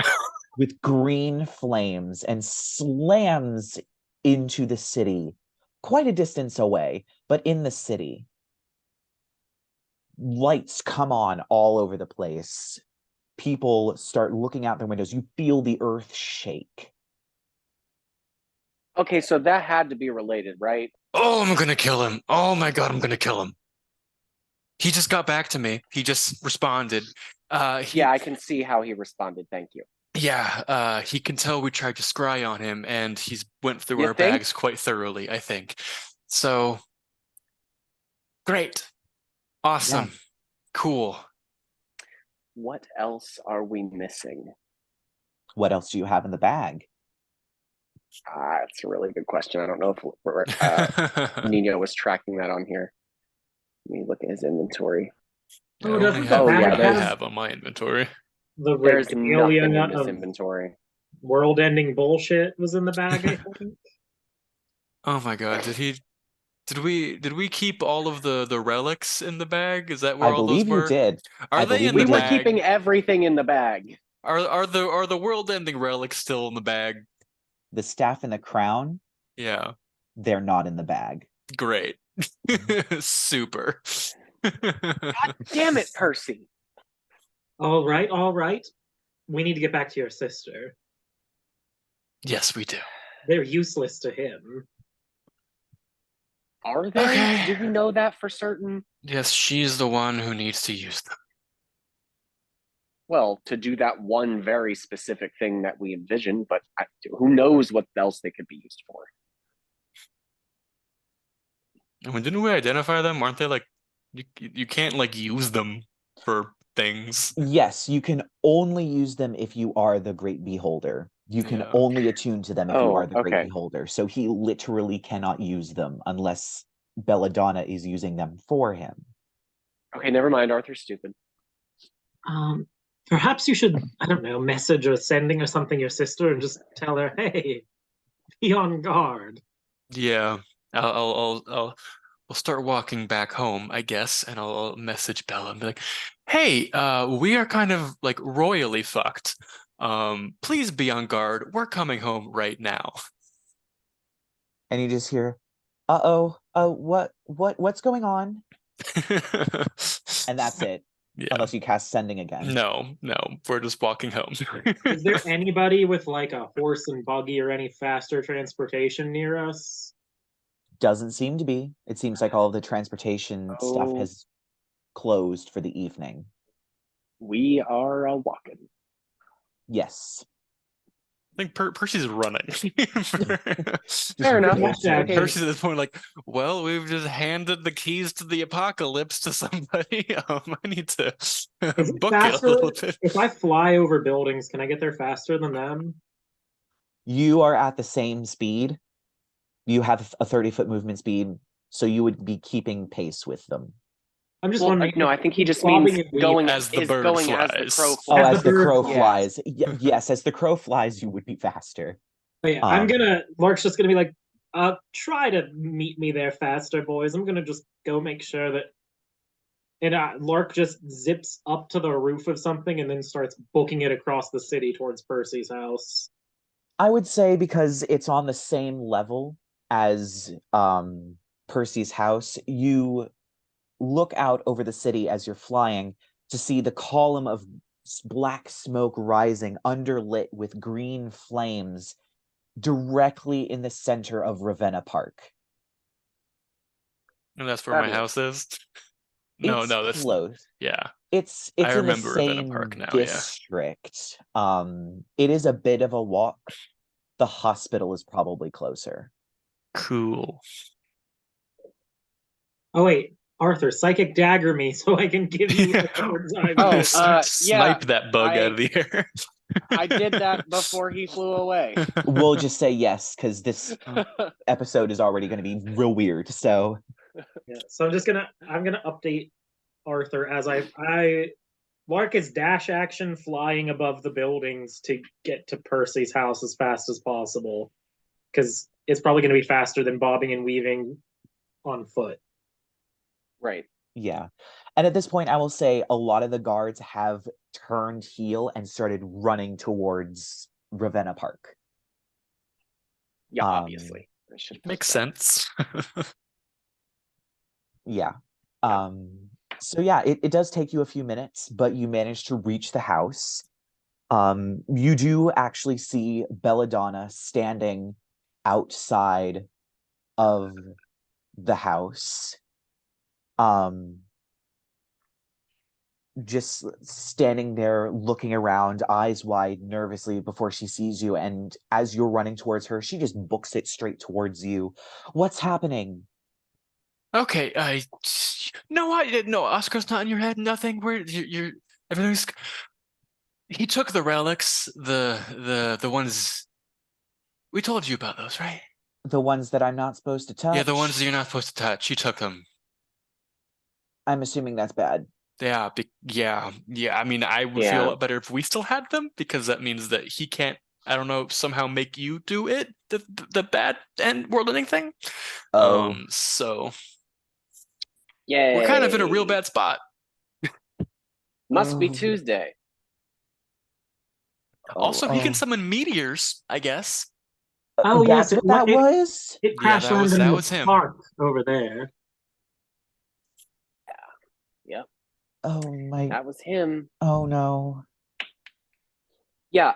with green flames and slams into the city, quite a distance away, but in the city. Lights come on all over the place. People start looking out their windows. You feel the earth shake. Okay, so that had to be related, right? Oh, I'm gonna kill him. Oh my god, I'm gonna kill him. He just got back to me. He just responded. Yeah, I can see how he responded. Thank you. Yeah, he can tell we tried to scry on him, and he's went through You our think? bags quite thoroughly, I think. So, great. Awesome. Yeah. Cool. What else are we missing? What else do you have in the bag? That's a really good question. I don't know if Nino was tracking that on here. Let me look at his inventory. Yeah, I only have Oh, yeah, what I there's- have on my inventory. The There's nothing regalia in this of inventory. world-ending bullshit was in the bag, I think. Oh my god, did we keep all of the relics in the bag? Is that where I all those believe you were? did. Are I they believe in We the were bag? keeping everything in the bag. Are the world-ending relics still in the bag? The staff and the crown, Yeah, they're not in the bag. great. Super. God damn it, Percy. All right. We need to get back to your sister. Yes, we do. They're useless to him. Are they? Okay. Do we know that for certain? Yes, she's the one who needs to use them. Well, to do that one very specific thing that we envisioned, but who knows what else they could be used for. I mean, didn't we identify them? Aren't they like you can't like use them for things? Yes, you can only use them if you are the Great Beholder. You can Yeah. only attune to them if you Oh, are the Great okay. Beholder. So he literally cannot use them unless Belladonna is using them for him. Okay, never mind. Arthur's stupid. Perhaps you should, I don't know, message or sending or something your sister and just tell her, hey, be on guard. Yeah. I'll start walking back home, I guess, and I'll message Bella and be like, "Hey, we are kind of like royally fucked. Please be on guard. We're coming home right now." And you just hear, what's going on? And that's it. Yeah. Unless you cast sending again. No, we're just walking home. Is there anybody with like a horse and buggy or any faster transportation near us? Doesn't seem to be. It seems like all of the transportation stuff has closed for the evening. We are walking. Yes. I think Percy's running. Fair enough. Okay. Percy's at this point like, well, we've just handed the keys to the apocalypse to somebody. I need to Is it book it a faster? little bit. If I fly over buildings, can I get there faster than them? You are at the same speed. You have a 30-foot movement speed, so you would be keeping pace with them. I'm just Well, wondering. no, I think he just means going as the bird going flies. as the crow Oh, flies. as the crow bird flies. Yes, as the crow flies, you would be faster. But yeah, Lark's just gonna be like, try to meet me there faster, boys. I'm gonna just go make sure that. And Lark just zips up to the roof of something and then starts booking it across the city towards Percy's house. I would say because it's on the same level as Percy's house, you look out over the city as you're flying to see the column of black smoke rising, underlit with green flames, directly in the center of Ravenna Park. And that's where my house is? No, that's close. Yeah. It's I in the remember Ravenna same Park now, district. It is a bit of a walk. The hospital is probably closer. Cool. Oh wait, Arthur, psychic dagger me so I can give you a bird's eye view. Snipe that bug out of the air. I did that before he flew away. We'll just say yes, because this episode is already going to be real weird. So, yeah. So I'm gonna update Arthur as Lark is dash action flying above the buildings to get to Percy's house as fast as possible, because it's probably going to be faster than bobbing and weaving on foot. Right. yeah. And at this point, I will say a lot of the guards have turned heel and started running towards Ravenna Park. Yeah, obviously. Makes sense. Yeah. So yeah, it does take you a few minutes, but you manage to reach the house. You do actually see Belladonna standing outside of the house. Just standing there looking around, eyes wide, nervously before she sees you, and as you're running towards her, she just books it straight towards you. What's happening? Okay, no, Oscar's not in your head. Nothing. You're everything's. He took the relics, the ones we told you about those, right? The ones that I'm not supposed to touch? Yeah, the ones that you're not supposed to touch. He took them. I'm assuming that's bad. Yeah, yeah. I mean, I would feel a lot better if we still had them, because that means that he can't, I don't know, somehow make you do it, the bad and world ending thing. So yeah, we're kind of in a real bad spot. Must be Tuesday. Also, he can summon meteors, I guess. Oh, that's yes, what that was? It crashed landed in the park over there. Yeah. Oh my. That was him. Oh no. Yeah,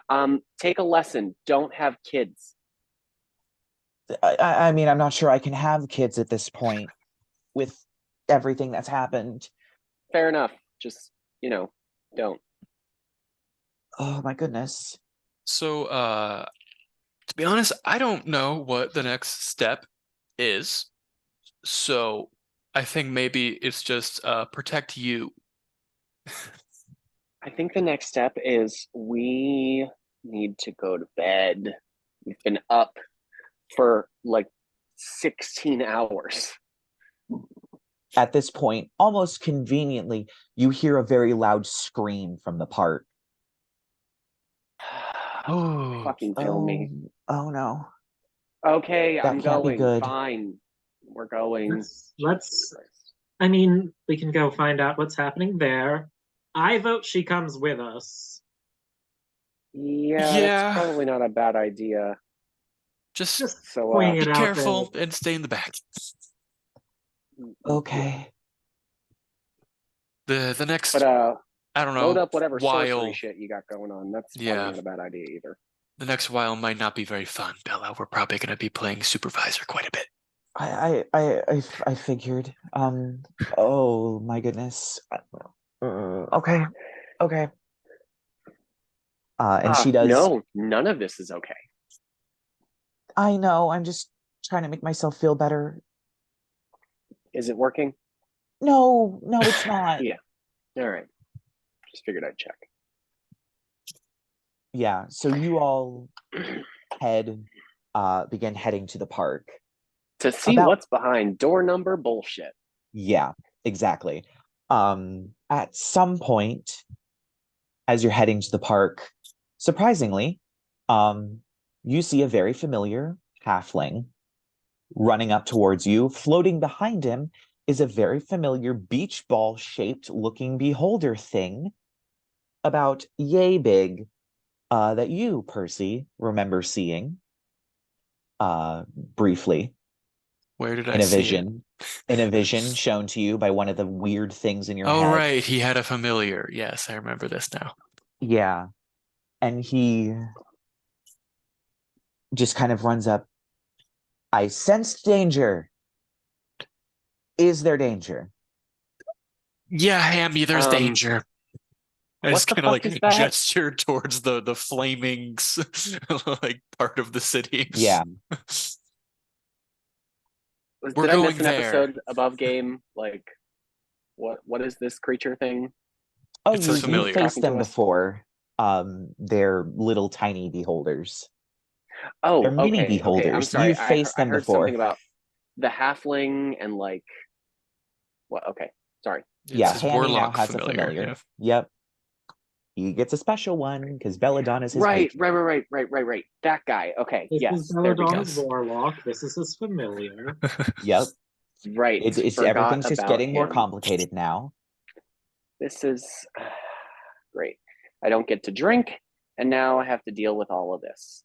take a lesson. Don't have kids. I mean, I'm not sure I can have kids at this point with everything that's happened. Fair enough. Just, don't. Oh my goodness. So, to be honest, I don't know what the next step is. So I think maybe it's just protect you. I think the next step is we need to go to bed. We've been up for like 16 hours. At this point, almost conveniently, you hear a very loud scream from the park. Fucking kill me. Oh no. Okay, that I'm can't going. Be good. Fine. We're going. Let's I mean, we can go find out what's happening there. I vote she comes with us. Yeah, that's probably not a bad idea. Just be careful and stay in the back. Okay. The next, but I don't know. Load up whatever sorcery shit you got going on. That's probably not a bad idea either. The next while might not be very fun, Bella. We're probably going to be playing supervisor quite a bit. I figured. Oh my goodness. Okay. And she does. No, none of this is okay. I know. I'm just trying to make myself feel better. Is it working? No, it's not. Yeah. All right. Just figured I'd check. Yeah. So you all begin heading to the park to see what's behind door number bullshit. Yeah, exactly. At some point, as you're heading to the park, surprisingly, you see a very familiar halfling running up towards you. Floating behind him is a very familiar beach ball shaped looking beholder thing, about yay big, that you, Percy, remember seeing briefly. Where did I see it? In a vision shown to you by one of the weird things in your head. Oh, right. He had a familiar. Yes, I remember this now. Yeah. And he just kind of runs up. I sensed danger. Is there danger? Yeah, Hammy, there's danger. I just kind of like gesture towards the flaming like part of the city. Yeah. Did I miss an episode above game? Like, what is this creature thing? Oh, you faced them before. They're little tiny beholders. Oh, they're mini beholders. Okay, I'm sorry. You've faced them I heard before. Something about the halfling and like what? Okay, sorry. Yeah, Hammy now has a familiar. Yeah. Yep. He gets a special one because Belladonna's his right. That guy. Okay, this yes. Is Belladonna's Warlock. This is his familiar. Yep. Right. It's everything's just getting more complicated now. This is great. I don't get to drink, and now I have to deal with all of this.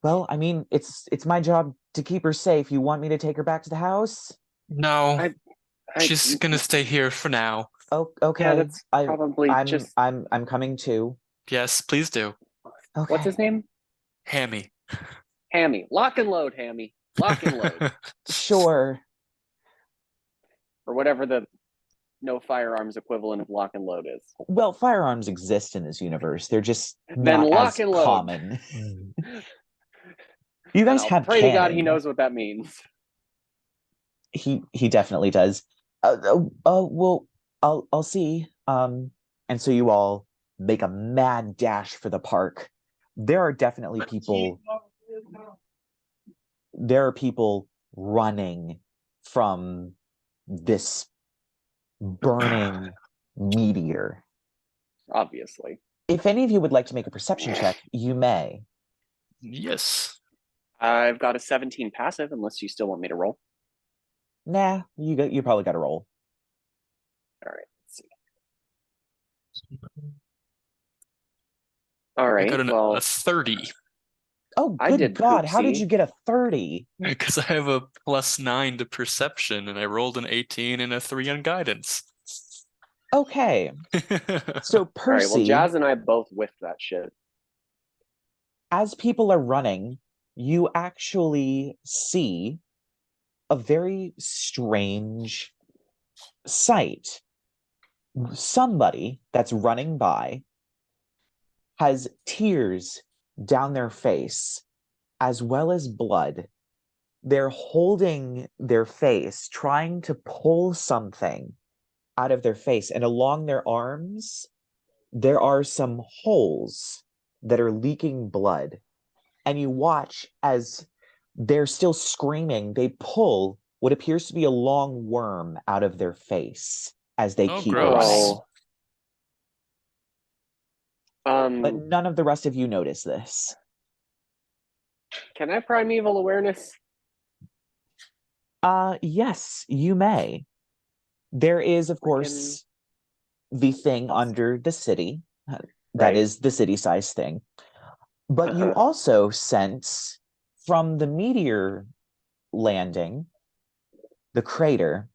Well, I mean, it's my job to keep her safe. You want me to take her back to the house? No, I she's gonna stay here for now. Oh, yeah, okay. that's probably just. I'm coming too. Yes, please do. Okay. What's his name? Hammy. Hammy. Lock and load, Hammy. Lock and load. Sure. Or whatever the no firearms equivalent of lock and load is. Well, firearms exist in this universe. They're just Then not lock as and load. common. You guys I'll have pray to God he cannon. knows what that means. He definitely does. Well, I'll see. And so you all make a mad dash for the park. There are definitely people. There are people running from this burning meteor. Obviously. If any of you would like to make a perception check, you may. Yes. I've got a 17 passive, unless you still want me to roll. Nah, you probably got to roll. All right. Let's see. All right. I got a 30. Oh, I good did God! How did poopsie. you get a 30? Because I have a +9 to perception, and I rolled an 18 and a 3 on guidance. Okay, so All right. Percy, Well, Jazz and I both whiffed that shit. as people are running, you actually see a very strange sight. Somebody that's running by has tears down their face, as well as blood. They're holding their face, trying to pull something out of their face, and along their arms, there are some holes that are leaking blood. And you watch as they're still screaming, they pull what appears to be a long worm out of their face as they keep gross. running. But none of the rest of you notice this. Can I primeval awareness? Yes, you may. There is, of course, the thing under the city. That is the city-sized thing. But you also sense from the meteor landing, the crater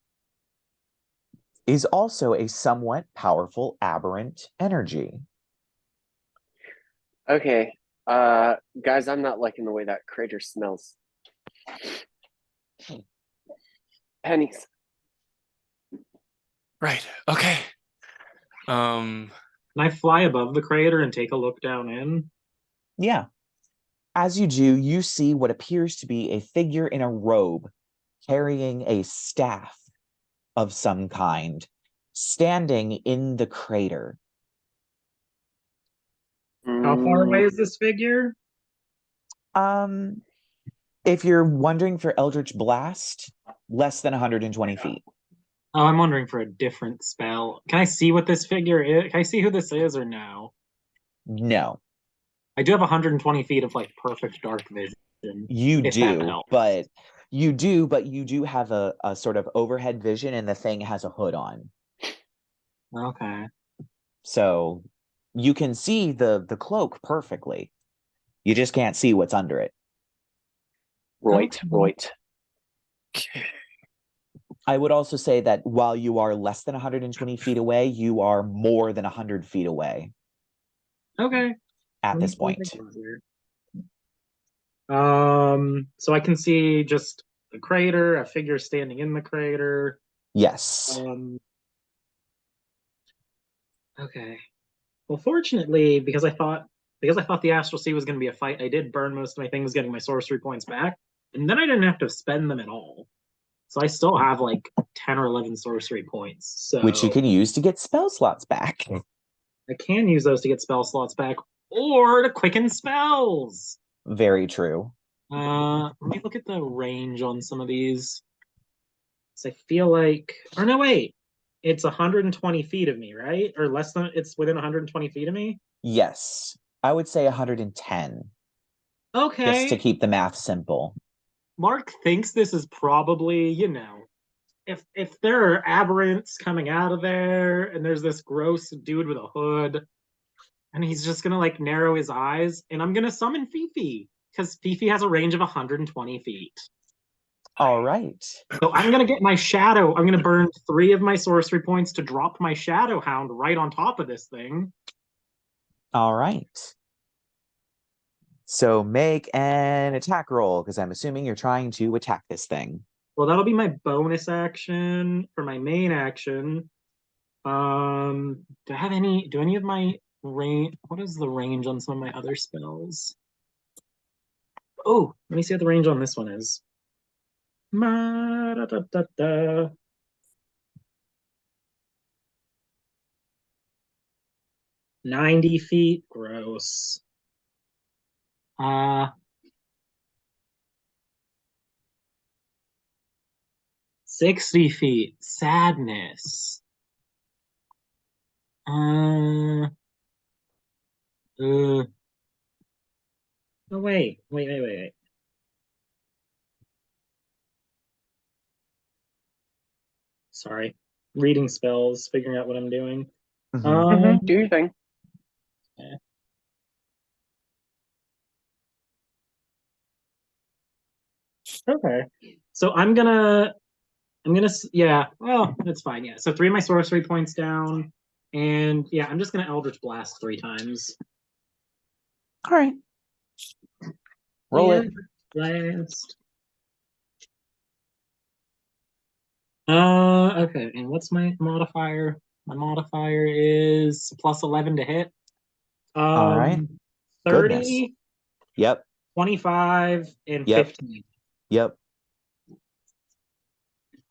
is also a somewhat powerful aberrant energy. Okay. Guys, I'm not liking the way that crater smells. Pennies. Right. Okay. Can I fly above the crater and take a look down in? Yeah. As you do, you see what appears to be a figure in a robe carrying a staff of some kind, standing in the crater. How far away is this figure? If you're wondering for Eldritch Blast, less than 120 feet. Oh, I'm wondering for a different spell. Can I see what this figure is? Can I see who this is or no? No. I do have 120 feet of like perfect dark vision. You do, but you do have a sort of overhead vision, and the thing has a hood on. Okay. So you can see the cloak perfectly. You just can't see what's under it. Right. Okay. I would also say that while you are less than 120 feet away, you are more than 100 feet away. Okay. At this point. So I can see just the crater, a figure standing in the crater. Yes. Okay. Well, fortunately, because I thought the Astral Sea was going to be a fight, I did burn most of my things getting my sorcery points back, and then I didn't have to spend them at all. So I still have like 10 or 11 sorcery points. So which you can use to get spell slots back. I can use those to get spell slots back or to quicken spells. Very true. Let me look at the range on some of these. So I feel like, or no, wait, it's 120 feet of me, right? Or less than, it's within 120 feet of me? Yes. I would say 110. Okay. Just to keep the math simple. Mark thinks this is probably, if there are aberrants coming out of there and there's this gross dude with a hood and he's just gonna like narrow his eyes and I'm gonna summon Fifi. because Fifi has a range of 120 feet. All right. So I'm going to get my shadow. I'm going to burn 3 of my sorcery points to drop my Shadow Hound right on top of this thing. All right. So make an attack roll, because I'm assuming you're trying to attack this thing. Well, that'll be my bonus action for my main action. Do any of my range? What is the range on some of my other spells? Oh, let me see what the range on this one is. 90 feet, gross. 60 feet, sadness. Oh, wait. Sorry. Reading spells, figuring out what I'm doing. Mhm. Do your thing. Yeah. Okay. So yeah, well, that's fine, yeah. So 3 of my sorcery points down, and yeah, I'm just gonna Eldritch Blast 3 times. All right. Roll it. Blast. Okay, and what's my modifier? My modifier is plus 11 to hit. All right. 30, Goodness. Yep. 25, and Yep. 15. Yep.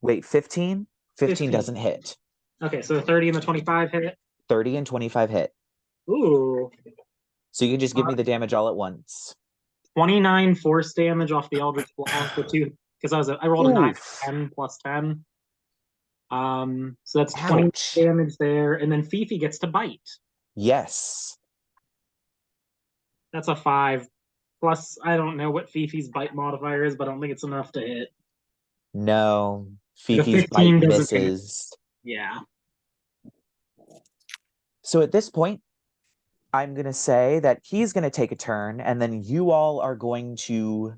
Wait, 15? 15 15. doesn't hit. Okay, so the 30 and the 25 hit. 30 and 25 hit. Ooh. So you can just give me the damage all at once. 29 force damage off the Eldritch Blast with 2, because I rolled a 9 10 plus 10. So that's 20 damage there, and then Fifi gets to bite. Yes. That's a 5. Plus, I don't know what Fifi's bite modifier is, but I don't think it's enough to hit. No. Like a Fifi's 15 bite doesn't hit. misses. Yeah. So at this point, I'm going to say that he's going to take a turn, and then you all are going to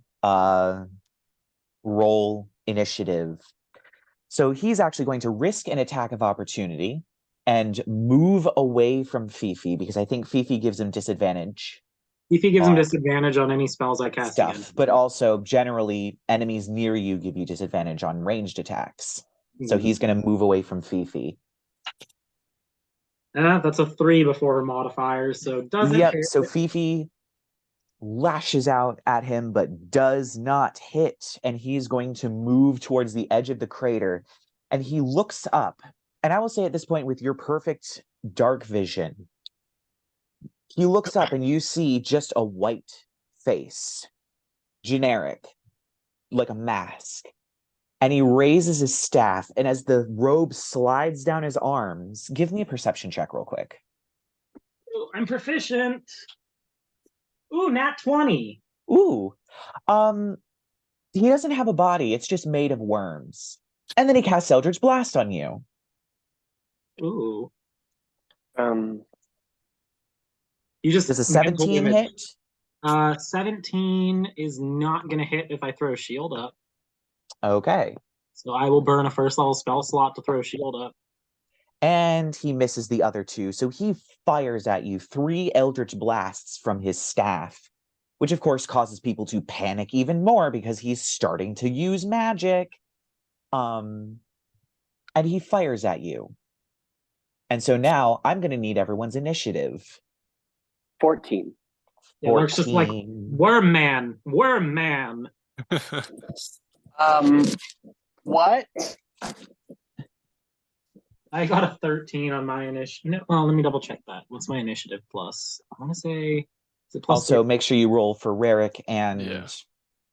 roll initiative. So he's actually going to risk an attack of opportunity and move away from Fifi, because I think Fifi gives him disadvantage. Fifi gives him disadvantage on any spells I cast against him. But also, generally, enemies near you give you disadvantage on ranged attacks. So he's going to move away from Fifi. That's a 3 before her modifiers, so doesn't hit. So Fifi lashes out at him, but does not hit, and he's going to move towards the edge of the crater, and he looks up, and I will say at this point, with your perfect dark vision, he looks up and you see just a white face, generic, like a mask, and he raises his staff, and as the robe slides down his arms, give me a perception check real quick. Ooh, I'm proficient. Ooh, nat 20. Ooh. He doesn't have a body, it's just made of worms. And then he casts Eldritch Blast on you. Ooh. You just Does a 17 hit? 17 is not gonna hit if I throw a shield up. Okay. So I will burn a first level spell slot to throw a shield up. And he misses the other 2, so he fires at you 3 Eldritch Blasts from his staff, which of course causes people to panic even more because he's starting to use magic. And he fires at you. And so now I'm going to need everyone's initiative. 14. Yeah, Lark's just like, worm man. What? I got a 13 on my initiative. No, well, let me double check that. What's my initiative plus? I want to say, is it plus also, 13? Make sure you roll for Rerek and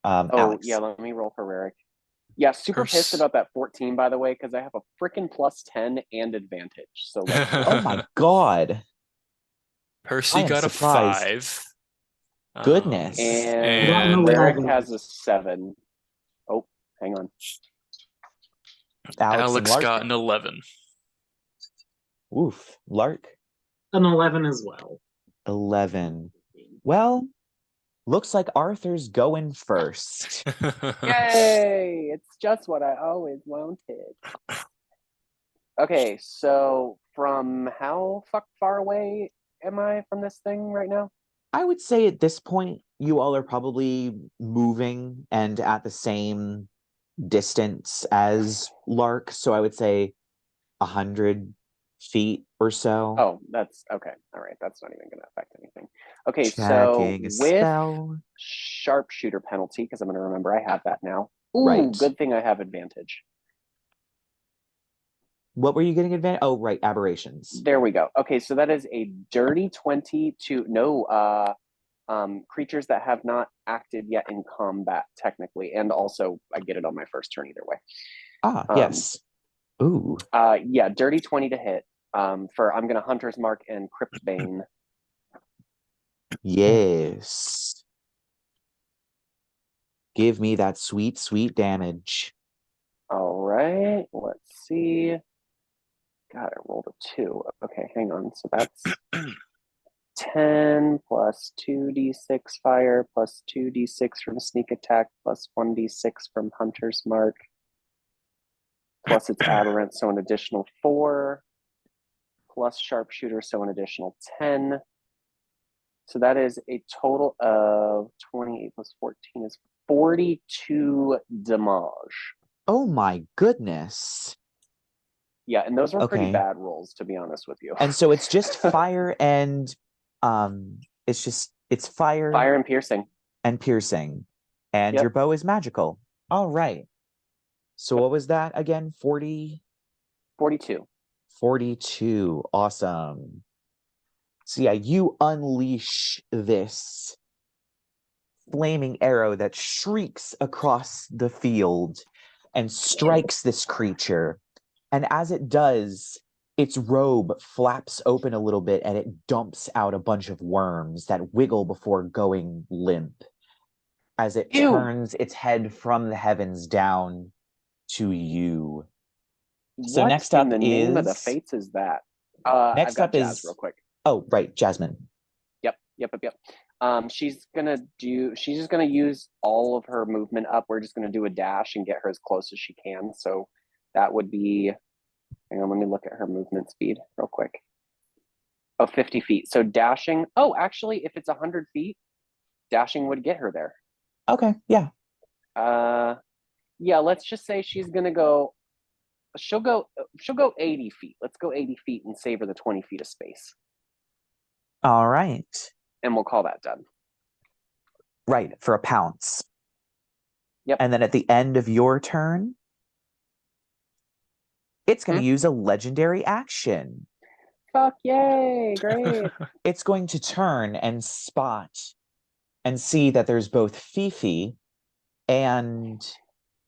Alex. Yeah, let me roll for Rerek. Yeah, super pissed about that 14, by the way, because I have a freaking plus 10 and advantage. So, oh my god. Percy got surprised. a 5. Goodness. And Rerek has a 7. Oh, hang on. Alex got an 11. Oof. Lark? An 11 as well. 11. Well, Looks like Arthur's going first. Yay! It's just what I always wanted. Okay, so from how far away am I from this thing right now? I would say at this point, you all are probably moving and at the same distance as Lark. So I would say 100 feet or so. Oh, that's okay. All right, that's not even going to affect anything. Okay, Checking so with sharpshooter penalty, because I'm going to remember I have that now. Ooh, right. Good thing I have advantage. What were you getting advantage? Oh, right, aberrations. There we go. Okay, so that is a dirty 20 to creatures that have not acted yet in combat, technically, and also I get it on my first turn either way. Yes. Ooh. Yeah, dirty 20 to hit. I'm gonna Hunter's Mark and Crypt Bane. Yes. Give me that sweet, sweet damage. All right, let's see. God, I rolled a 2. Okay, hang on. So that's 10 plus 2d6 fire plus 2d6 from sneak attack plus 1d6 from Hunter's Mark plus its aberrant, so an additional 4 plus sharpshooter, so an additional 10. So that is a total of 28 plus 14 is 42 damage. Oh my goodness. Yeah, and those were pretty bad rolls, to be honest with you. And so it's just fire and it's fire and piercing. And piercing. And your bow is magical. All right. So what was that again? 40? 42. 42. Awesome. So yeah, you unleash this flaming arrow that shrieks across the field and strikes this creature. And as it does, its robe flaps open a little bit and it dumps out a bunch of worms that wiggle before going limp as it turns its head from the heavens down to you. So what next up in the name of the fates is that? Next up Jazz is real quick. Oh, right, Jasmine. Yep. She's just gonna use all of her movement up. We're just gonna do a dash and get her as close as she can. So that would be, hang on, let me look at her movement speed real quick. Oh, 50 feet. So dashing, actually, if it's 100 feet, dashing would get her there. Okay, yeah. Yeah, let's just say she's gonna go, she'll go 80 feet. Let's go 80 feet and save her the 20 feet of space. All right. And we'll call that done. Right, for a pounce. Yep. And then at the end of your turn, it's going to use a legendary action. Fuck, yay, great. It's going to turn and spot and see that there's both Fifi and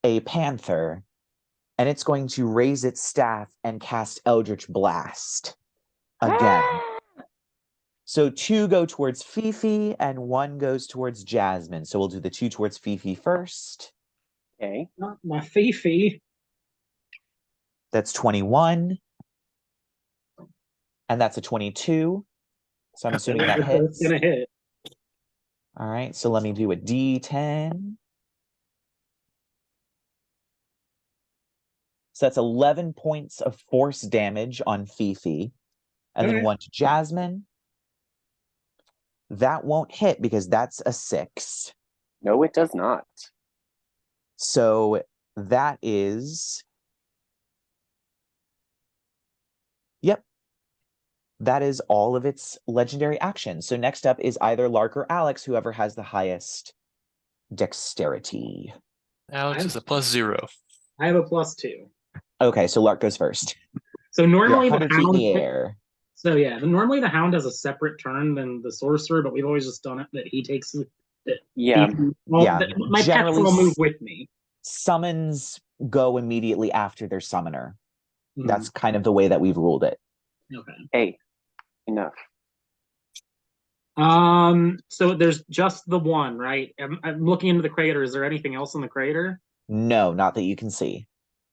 a panther. And it's going to raise its staff and cast Eldritch Blast again. So 2 go towards Fifi and 1 goes towards Jasmine. So we'll do the 2 towards Fifi first. Okay. Not my Fifi. That's 21. And that's a 22. So I'm assuming that hits. Gonna hit. All right, so let me do a D10. So that's 11 points of force damage on Fifi. And then 1 to Jasmine. That won't hit because that's a 6. No, it does not. So that is... Yep. That is all of its legendary actions. So next up is either Lark or Alex, whoever has the highest dexterity. Alex is a +0. I have a +2. Okay, so Lark goes first. So normally the hound... in the air. So yeah, normally the hound has a separate turn than the sorcerer, but we've always just done it that he takes it. My pets will move with me. Summons go immediately after their summoner. That's kind of the way that we've ruled it. Okay. Hey, enough. So there's just the one, right? I'm looking into the crater. Is there anything else in the crater? No, not that you can see.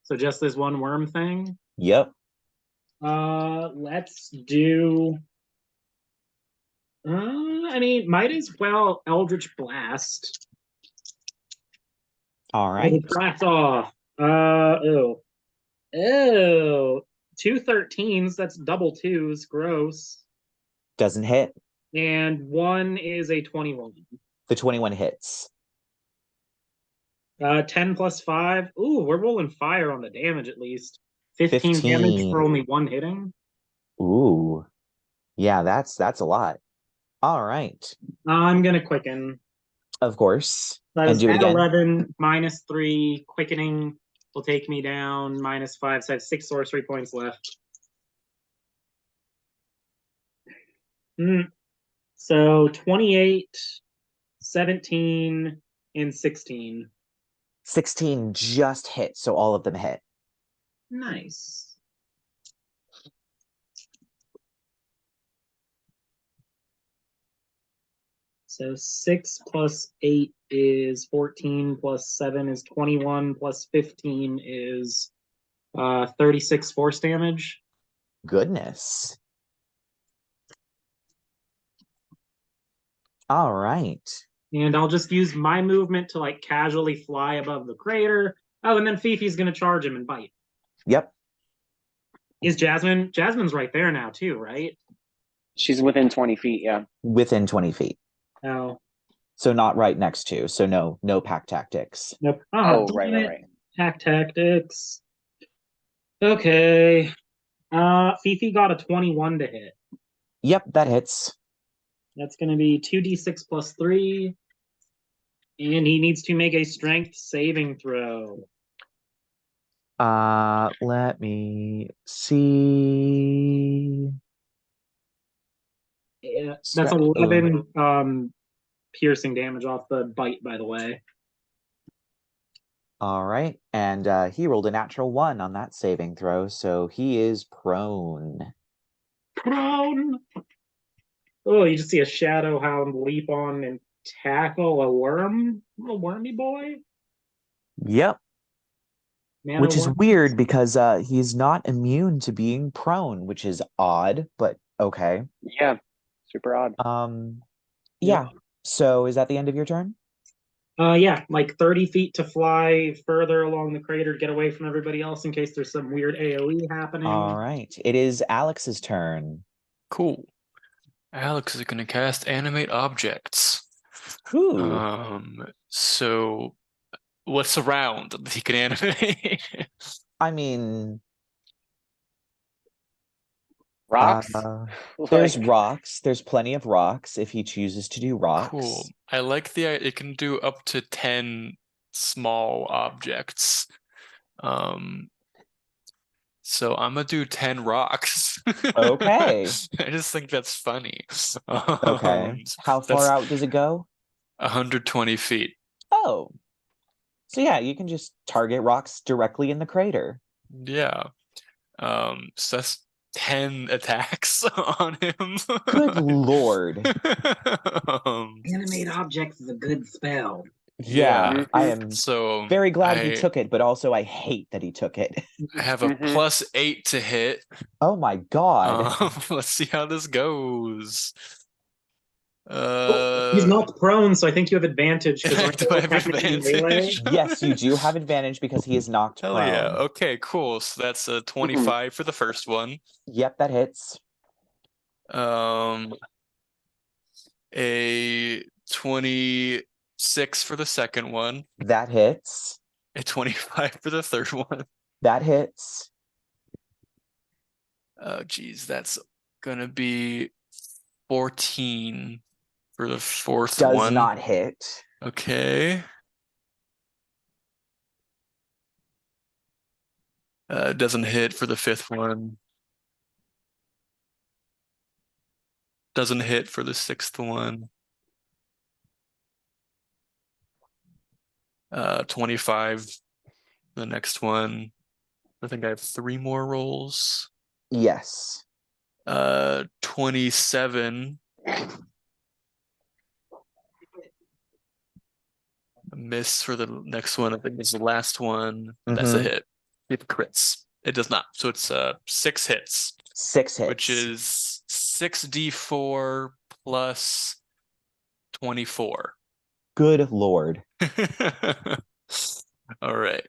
So just this one worm thing? Yep. Let's do I mean, might as well Eldritch Blast. All right. Eldritch Blast off. Ew. Ew. 2 13s, that's double twos. Gross. Doesn't hit. And 1 is a 21. The 21 hits. 10 plus 5. Ooh, we're rolling fire on the damage at least. 15 damage for only 1 hitting. Ooh. Yeah, that's a lot. All right. I'm going to quicken. Of course. That and is do it at again. 11, -3. Quickening will take me down, -5. So I have 6 sorcery points left. So 28, 17, and 16. 16 just hit, so all of them hit. Nice. So 6 plus 8 is 14, plus 7 is 21, plus 15 is 36 force damage. Goodness. All right. And I'll just use my movement to like casually fly above the crater. Oh, and then Fifi's going to charge him and bite. Yep. Is Jasmine? Jasmine's right there now too, right? She's within 20 feet, yeah. Within 20 feet. Oh. So not right next to. So no pack tactics. Nope. Oh, right. Pack tactics. Okay. Fifi got a 21 to hit. Yep, that hits. That's going to be 2d6 plus 3. And he needs to make a strength saving throw. Let me see. Yeah, that's 11 piercing damage off the bite, by the way. All right. And he rolled a natural 1 on that saving throw, so he is prone. Prone! Oh, you just see a shadow hound leap on and tackle a worm? A wormy boy? Yep. Man, which is weird because he's not immune to being prone, which is odd, but okay. Yeah, super odd. Yeah. So is that the end of your turn? Yeah, like 30 feet to fly further along the crater to get away from everybody else in case there's some weird AoE happening. All right. It is Alex's turn. Cool. Alex is going to cast Animate Objects. Ooh. So what's around that he can animate? I mean... Rocks? There's rocks. There's plenty of rocks if he chooses to do rocks. Cool. I like it can do up to 10 small objects. So I'm gonna do 10 rocks. Okay. I just think that's funny. Okay. How far out does it go? 120 feet. Oh. So yeah, you can just target rocks directly in the crater. Yeah. So that's 10 attacks on him. Good lord. Animate objects is a good spell. Yeah, I am so very glad he took it, but also I hate that he took it. I have a +8 to hit. Oh my god. Let's see how this goes. He's not prone, so I think you have advantage. Do I have advantage? Yes, you do have advantage because he is knocked prone. Hell yeah. Okay, cool. So that's a 25 for the first one. Yep, that hits. A 26 for the second one. That hits. A 25 for the third one. That hits. Oh, geez. That's gonna be 14 for the fourth one. Does not hit. Okay. Doesn't hit for the fifth one. Doesn't hit for the sixth one. 25. The next one. I think I have 3 more rolls. Yes. 27. A miss for the next one. I think it's the last one. That's a hit. It crits. It does not. So it's 6 hits. 6 hits. Which is 6d4 plus 24. Good lord. All right.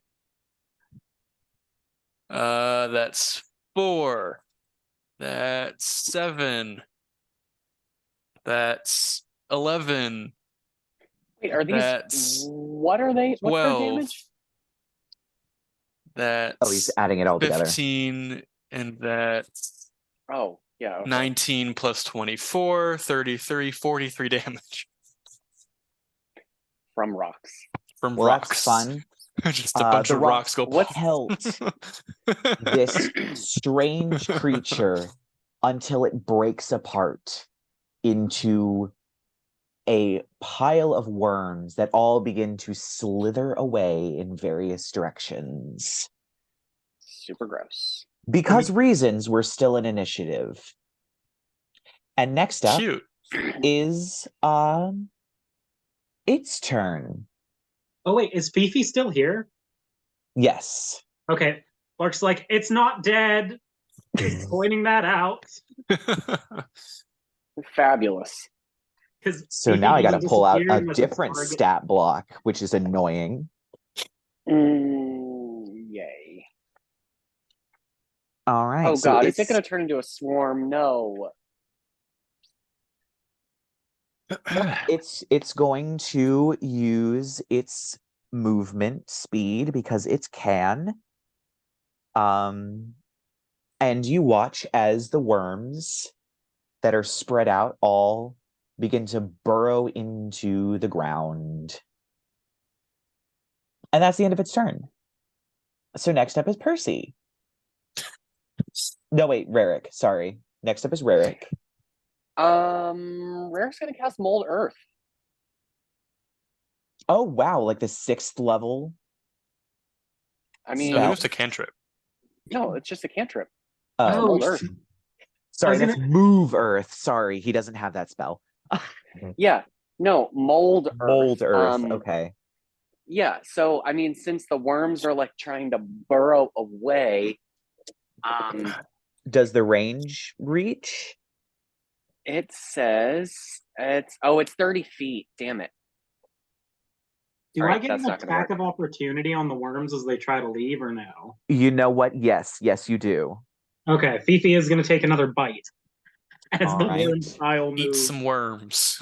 That's 4. That's 7. That's 11. Wait, are these? That's What are they? What's their 12. damage? That's Oh, he's adding it all together. 15, and that's Oh, yeah. Okay. 19 plus 24, 33, 43 damage From rocks. from Well, rocks. that's fun. Just a bunch The of rocks go. What's pelt this strange creature until it breaks apart into a pile of worms that all begin to slither away in various directions. super gross. Because reasons, we're still in initiative. And next up Cute. is its turn. Oh wait, is Fifi still here? Yes. Okay. Lark's like, it's not dead. Pointing that out. Fabulous. So now I got to pull out a unless different target- stat block, which is annoying. Yay. All right. Oh so god, is it going to turn into a swarm? No. it's going to use its movement speed because it can. And you watch as the worms that are spread out all begin to burrow into the ground. And that's the end of its turn. So next up is Percy. No, wait, Rerek. Sorry. Next up is Rerek. Rarek's going to cast Mold Earth. Oh, wow. Like the 6th level. I mean, No, it's a cantrip. No, it's just a cantrip. Oh, Mold Earth. Sorry, that's Move Earth. Sorry, he doesn't have that spell. Yeah, no, Mold Earth. Mold Earth, okay. Yeah, so, I mean, since the worms are, like, trying to burrow away, does the range reach? It says it's 30 feet. Damn it. Do I get an attack of opportunity on the worms as they try to leave or no? You know what? Yes, you do. Okay, Fifi is going to take another bite as All the right. worm style move. Eat some worms.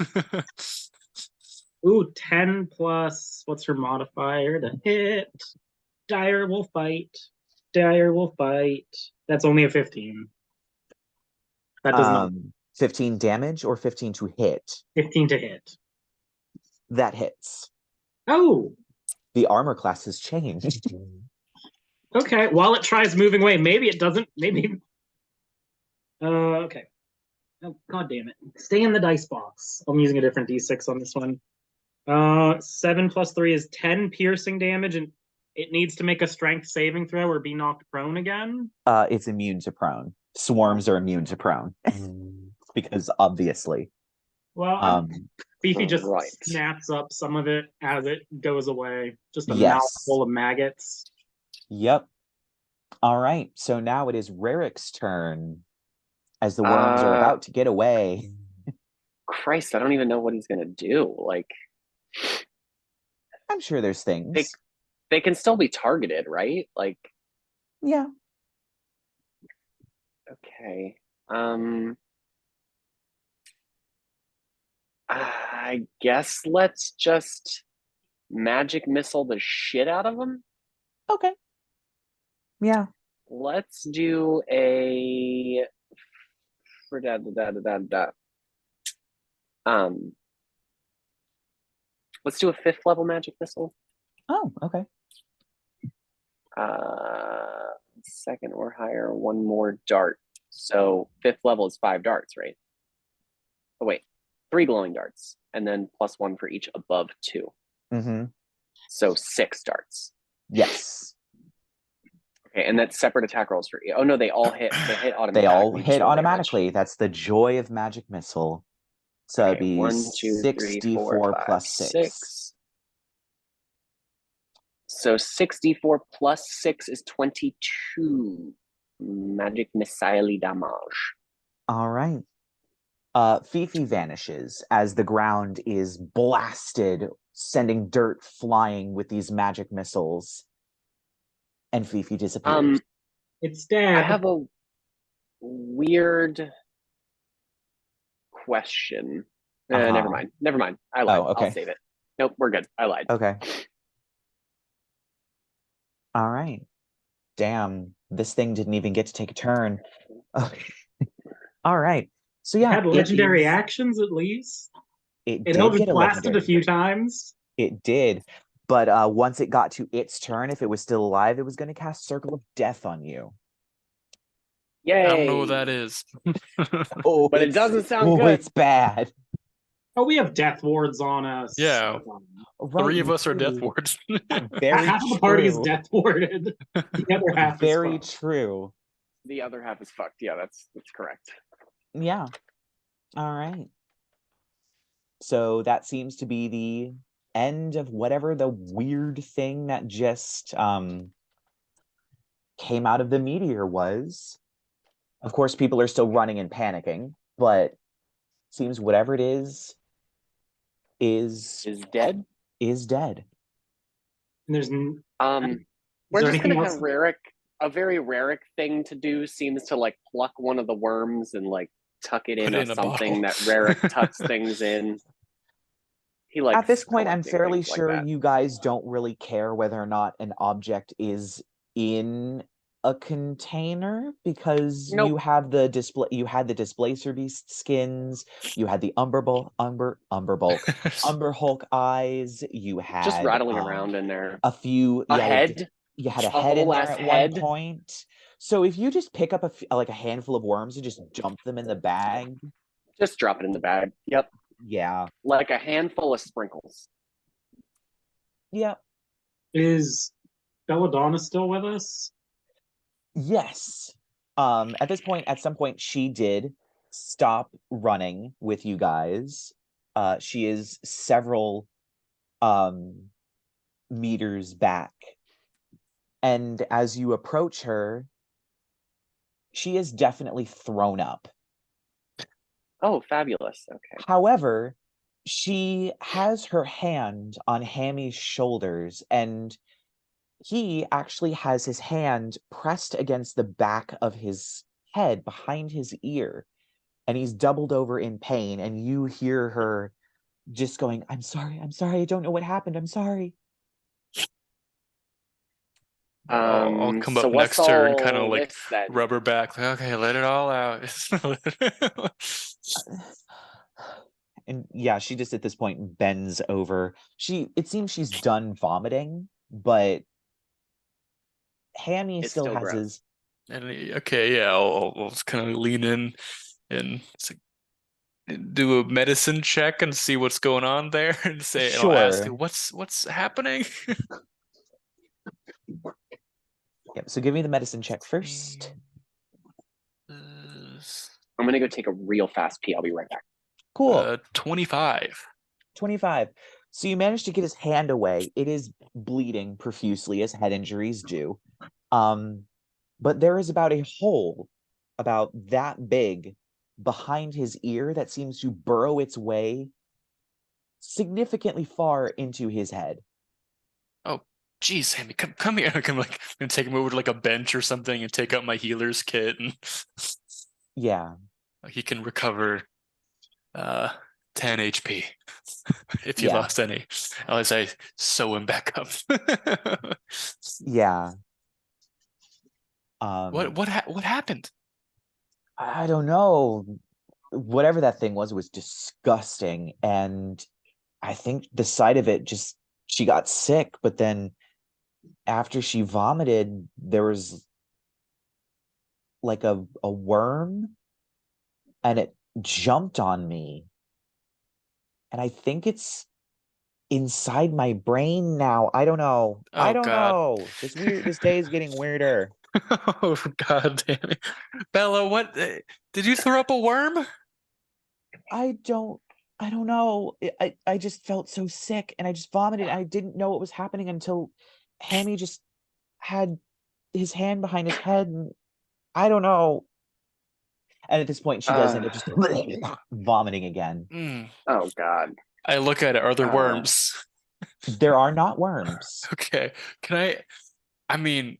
Ooh, 10 plus, what's her modifier to hit? Dire will fight. Dire will fight. That's only a 15. That does not. 15 damage or 15 to hit? 15 to hit. That hits. Oh! The armor class has changed. Okay, while it tries moving away, maybe it doesn't. Maybe. Okay. Oh, god damn it. Stay in the dice box. I'm using a different d6 on this one. 7 plus 3 is 10 piercing damage, and it needs to make a strength saving throw or be knocked prone again. It's immune to prone. Swarms are immune to prone. Because obviously. Well, Fifi just snaps up some of it as it goes away. Just a mouthful of maggots. Yep. All right. So now it is Rerek's turn as the worms are about to get away. Christ, I don't even know what he's going to do. Like, I'm sure there's things. They can still be targeted, right? Like, yeah. Okay. I guess let's just magic missile the shit out of them. Okay. Yeah. Let's do a let's do a 5th level magic missile. Oh, okay. 2nd or higher, 1 more dart. So 5th level is 5 darts, right? Oh wait, 3 glowing darts, and then +1 for each above 2. Mm-hmm. So 6 darts. Yes. Okay, and that's separate attack rolls for you. Oh no, they all hit. They hit automatically. They all hit automatically. That's the joy of magic missile. So it'd be 1, 2, 3, 4, 5, plus 6. So 64 plus 6 is 22 magic missile damage. All right. Fifi vanishes as the ground is blasted, sending dirt flying with these magic missiles. And Fifi disappears. It's dead. I have a weird question. Never mind. I lied. okay. I'll save it. Nope, we're good. I lied. Okay. All right. Damn, this thing didn't even get to take a turn. All right. So yeah, it had legendary actions at least. It held did get blasted a few times. It did. But once it got to its turn, if it was still alive, it was going to cast Circle of Death on you. Yay! I don't know what that is. But it doesn't sound good. It's bad. Oh, we have death wards on us. Yeah. Right, 3 of us are death wards. Very half of the party is death warded. The other half very is true. The other half is fucked. Yeah, that's correct. Yeah. All right. So that seems to be the end of whatever the weird thing that just came out of the meteor was. Of course, people are still running and panicking, but seems whatever it is dead. Is dead. And there's we're just gonna have Rerek. A very Rerek thing to do seems to like pluck one of the worms and like tuck it in something that Rerek tucks things in. He likes. At this point, I'm fairly sure you guys don't really care whether or not an object is in a container because you have the display. You had the Displacer Beast skins. You had the Umber Hulk eyes. You had just rattling around in there. A few head. You had a head in there at one point. So if you just pick up a handful of worms and just dump them in the bag, just drop it in the bag. Yep. Yeah. Like a handful of sprinkles. Yep. Is Belladonna still with us? Yes. At some point, she did stop running with you guys. She is several meters back. And as you approach her, she is definitely thrown up. Oh, fabulous. Okay. However, she has her hand on Hammy's shoulders, and he actually has his hand pressed against the back of his head behind his ear, and he's doubled over in pain, and you hear her just going, I'm sorry, I don't know what happened, I'm sorry. I'll come up next to her and kind of like rub her back. Like, okay, let it all out. And yeah, she just at this point bends over. It seems she's done vomiting, but Hammy still has gross. His. And okay, yeah, I'll just kind of lean in and do a medicine check and see what's going on there, and say, sure. And I'll ask you, what's happening. Yep. So give me the medicine check first. I'm gonna go take a real fast pee. I'll be right back. Cool. 25. 25. So you managed to get his hand away. It is bleeding profusely, as head injuries do. But there is about a hole about that big behind his ear that seems to burrow its way significantly far into his head. Oh, geez, Sammy, come here. I'm gonna take him over to like a bench or something and take out my healer's kit, and yeah, he can recover 10 HP if you lost any, as I sew him back up. Yeah. What happened? I don't know. Whatever that thing was disgusting, and I think the sight of it she got sick, but then after she vomited, there was like a worm, and it jumped on me. And I think it's inside my brain now. I don't know. Oh, I don't know. This day is getting weirder. Oh, God damn it. Bella, what? Did you throw up a worm? I don't know. I just felt so sick, and I just vomited. I didn't know what was happening until Hammy just had his hand behind his head, and I don't know. And at this point, she does end up just vomiting again. Oh, God. I look at it. Are there worms? There are not worms. Okay. Can I mean,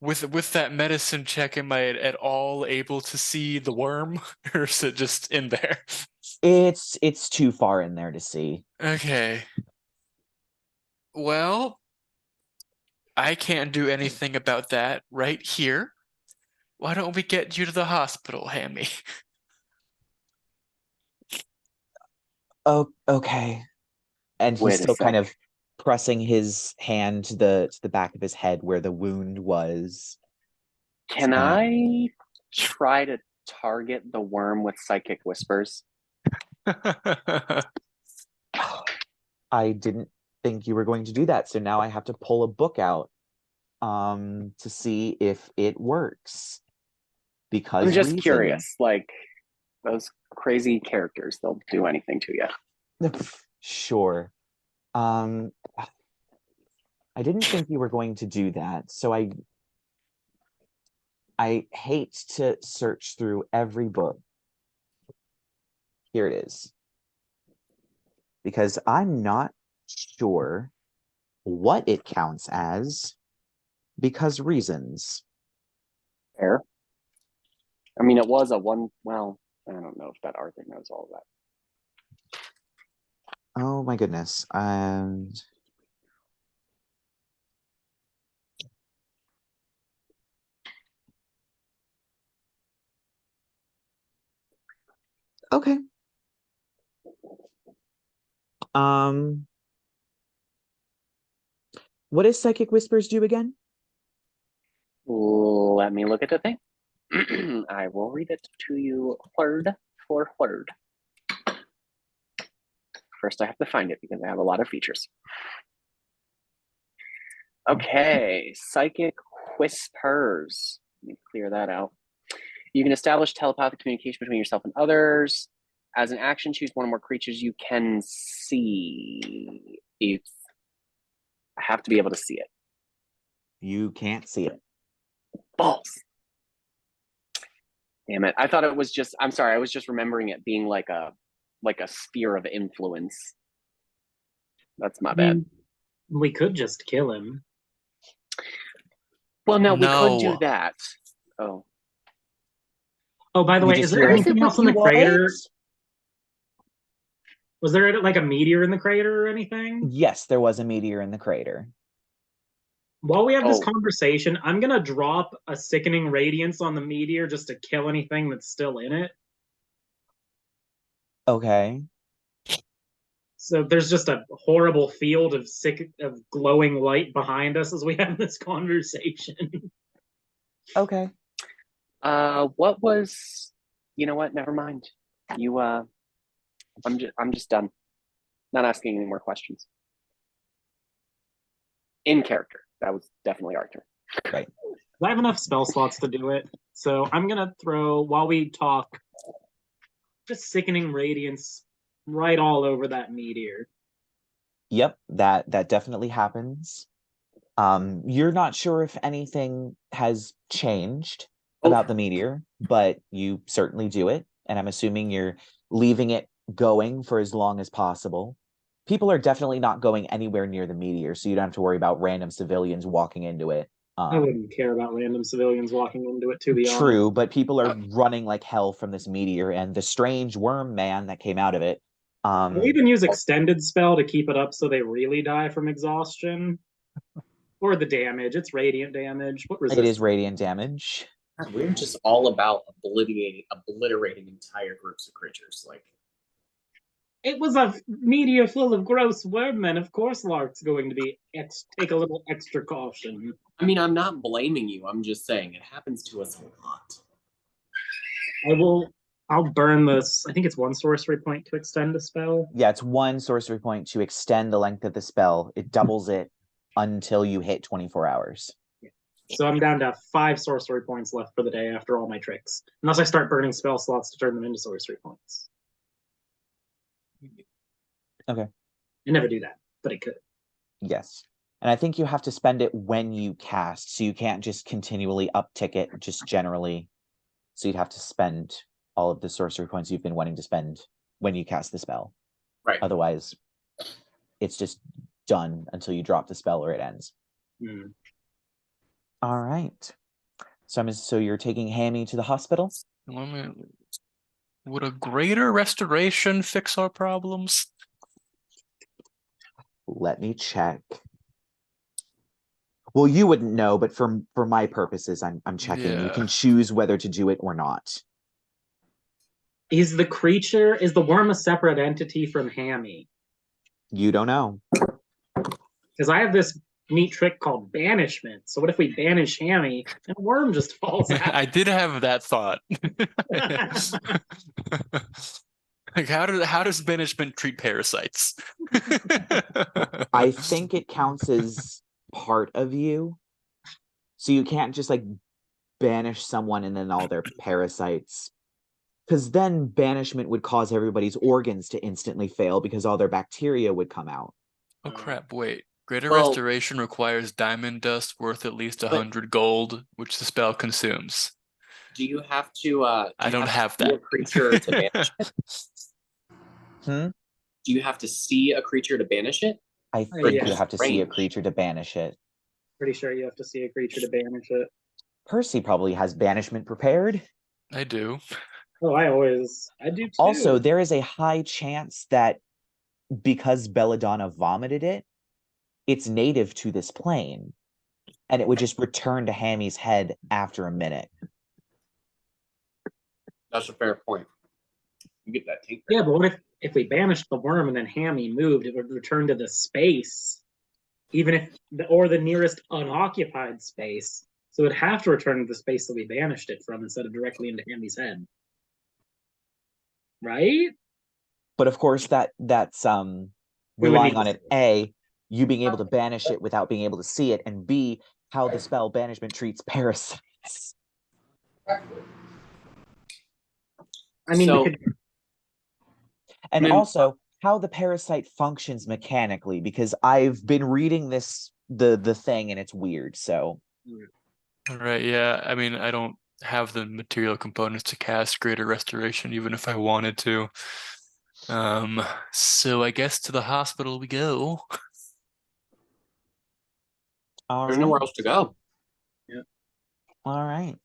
with that medicine check, am I at all able to see the worm? Or is it just in there? It's too far in there to see. Okay. Well, I can't do anything about that right here. Why don't we get you to the hospital, Hammy? Oh, okay. And he's still kind of pressing his hand to the back of his head where the wound was. Can I try to target the worm with psychic whispers? I didn't think you were going to do that, so now I have to pull a book out to see if it works. Because I'm just curious, like those crazy characters, they'll do anything to you. Sure. I didn't think you were going to do that, so I hate to search through every book. Here it is. Because I'm not sure what it counts as, because reasons. Fair. I mean, it was a one, well, I don't know if that Arthur knows all of that. Oh my goodness. And okay. What does Psychic Whispers do again? Let me look at the thing. I will read it to you word for word. First, I have to find it because I have a lot of features. Okay, Psychic Whispers. Let me clear that out. You can establish telepathic communication between yourself and others. As an action, choose one or more creatures you can see. I have to be able to see it. You can't see it. Balls. Damn it. I thought it was just, I'm sorry, I was just remembering it being like a sphere of influence. That's my bad. We could just kill him. Well, no, we could do that. Oh. Oh, by the way, is there anything else in the crater? Was there like a meteor in the crater or anything? Yes, there was a meteor in the crater. While we have this conversation, I'm going to drop a sickening radiance on the meteor just to kill anything that's still in it. Okay. So there's just a horrible field of glowing light behind us as we have this conversation. Okay. What was, you know what? Never mind. I'm just done. Not asking any more questions. In character. That was definitely Arthur. Right. I have enough spell slots to do it. So I'm going to throw, while we talk, just sickening radiance right all over that meteor. Yep, that definitely happens. You're not sure if anything has changed about the meteor, but you certainly do it. And I'm assuming you're leaving it going for as long as possible. People are definitely not going anywhere near the meteor, so you don't have to worry about random civilians walking into it. I wouldn't care about random civilians walking into it, to be honest. True, but people are running like hell from this meteor, and the strange worm man that came out of it. I'll even use extended spell to keep it up so they really die from exhaustion. Or the damage. It's radiant damage. What resistance? It is radiant damage. We're just all about obliterating entire groups of creatures. Like, it was a meteor full of gross wormmen. Of course, Lark's going to be take a little extra caution. I mean, I'm not blaming you. I'm just saying it happens to us a lot. I'll burn this. I think it's 1 sorcery point to extend the spell. Yeah, it's 1 sorcery point to extend the length of the spell. It doubles it until you hit 24 hours. So I'm down to 5 sorcery points left for the day after all my tricks. Unless I start burning spell slots to turn them into sorcery points. Okay. I never do that, but I could. Yes. And I think you have to spend it when you cast, so you can't just continually uptick it just generally. So you'd have to spend all of the sorcery points you've been wanting to spend when you cast the spell. Right. Otherwise, it's just done until you drop the spell or it ends. All right. So you're taking Hammy to the hospital? Would a greater restoration fix our problems? Let me check. Well, you wouldn't know, but for my purposes, I'm checking. You can choose whether to do it or not. Is the worm a separate entity from Hammy? You don't know. Because I have this neat trick called banishment. So what if we banish Hammy and a worm just falls out? I did have that thought. Like, how does banishment treat parasites? I think it counts as part of you. So you can't just like banish someone and then all their parasites. Because then banishment would cause everybody's organs to instantly fail because all their bacteria would come out. Oh crap, wait. Greater restoration requires diamond dust worth at least 100 gold, which the spell consumes. Do you have to I don't have that. A creature to banish it? Do you have to see a creature to banish it? I think you have to see a creature to banish it. Pretty sure you have to see a creature to banish it. Percy probably has banishment prepared. I do. Oh, I do too. Also, there is a high chance that because Belladonna vomited it, it's native to this plane. And it would just return to Hammy's head after a minute. That's a fair point. You get that tape. Yeah, but what if we banished the worm and then Hammy moved, it would return to the space. Even if the nearest unoccupied space. So it would have to return to the space that we banished it from instead of directly into Hammy's head. Right? But of course that's relying on it, A, you being able to banish it without being able to see it, and B, how the spell banishment treats parasites. I mean, also how the parasite functions mechanically, because I've been reading the thing and it's weird. So right, yeah. I mean, I don't have the material components to cast Greater Restoration, even if I wanted to. So I guess to the hospital we go. There's nowhere else to go. Yeah. All right.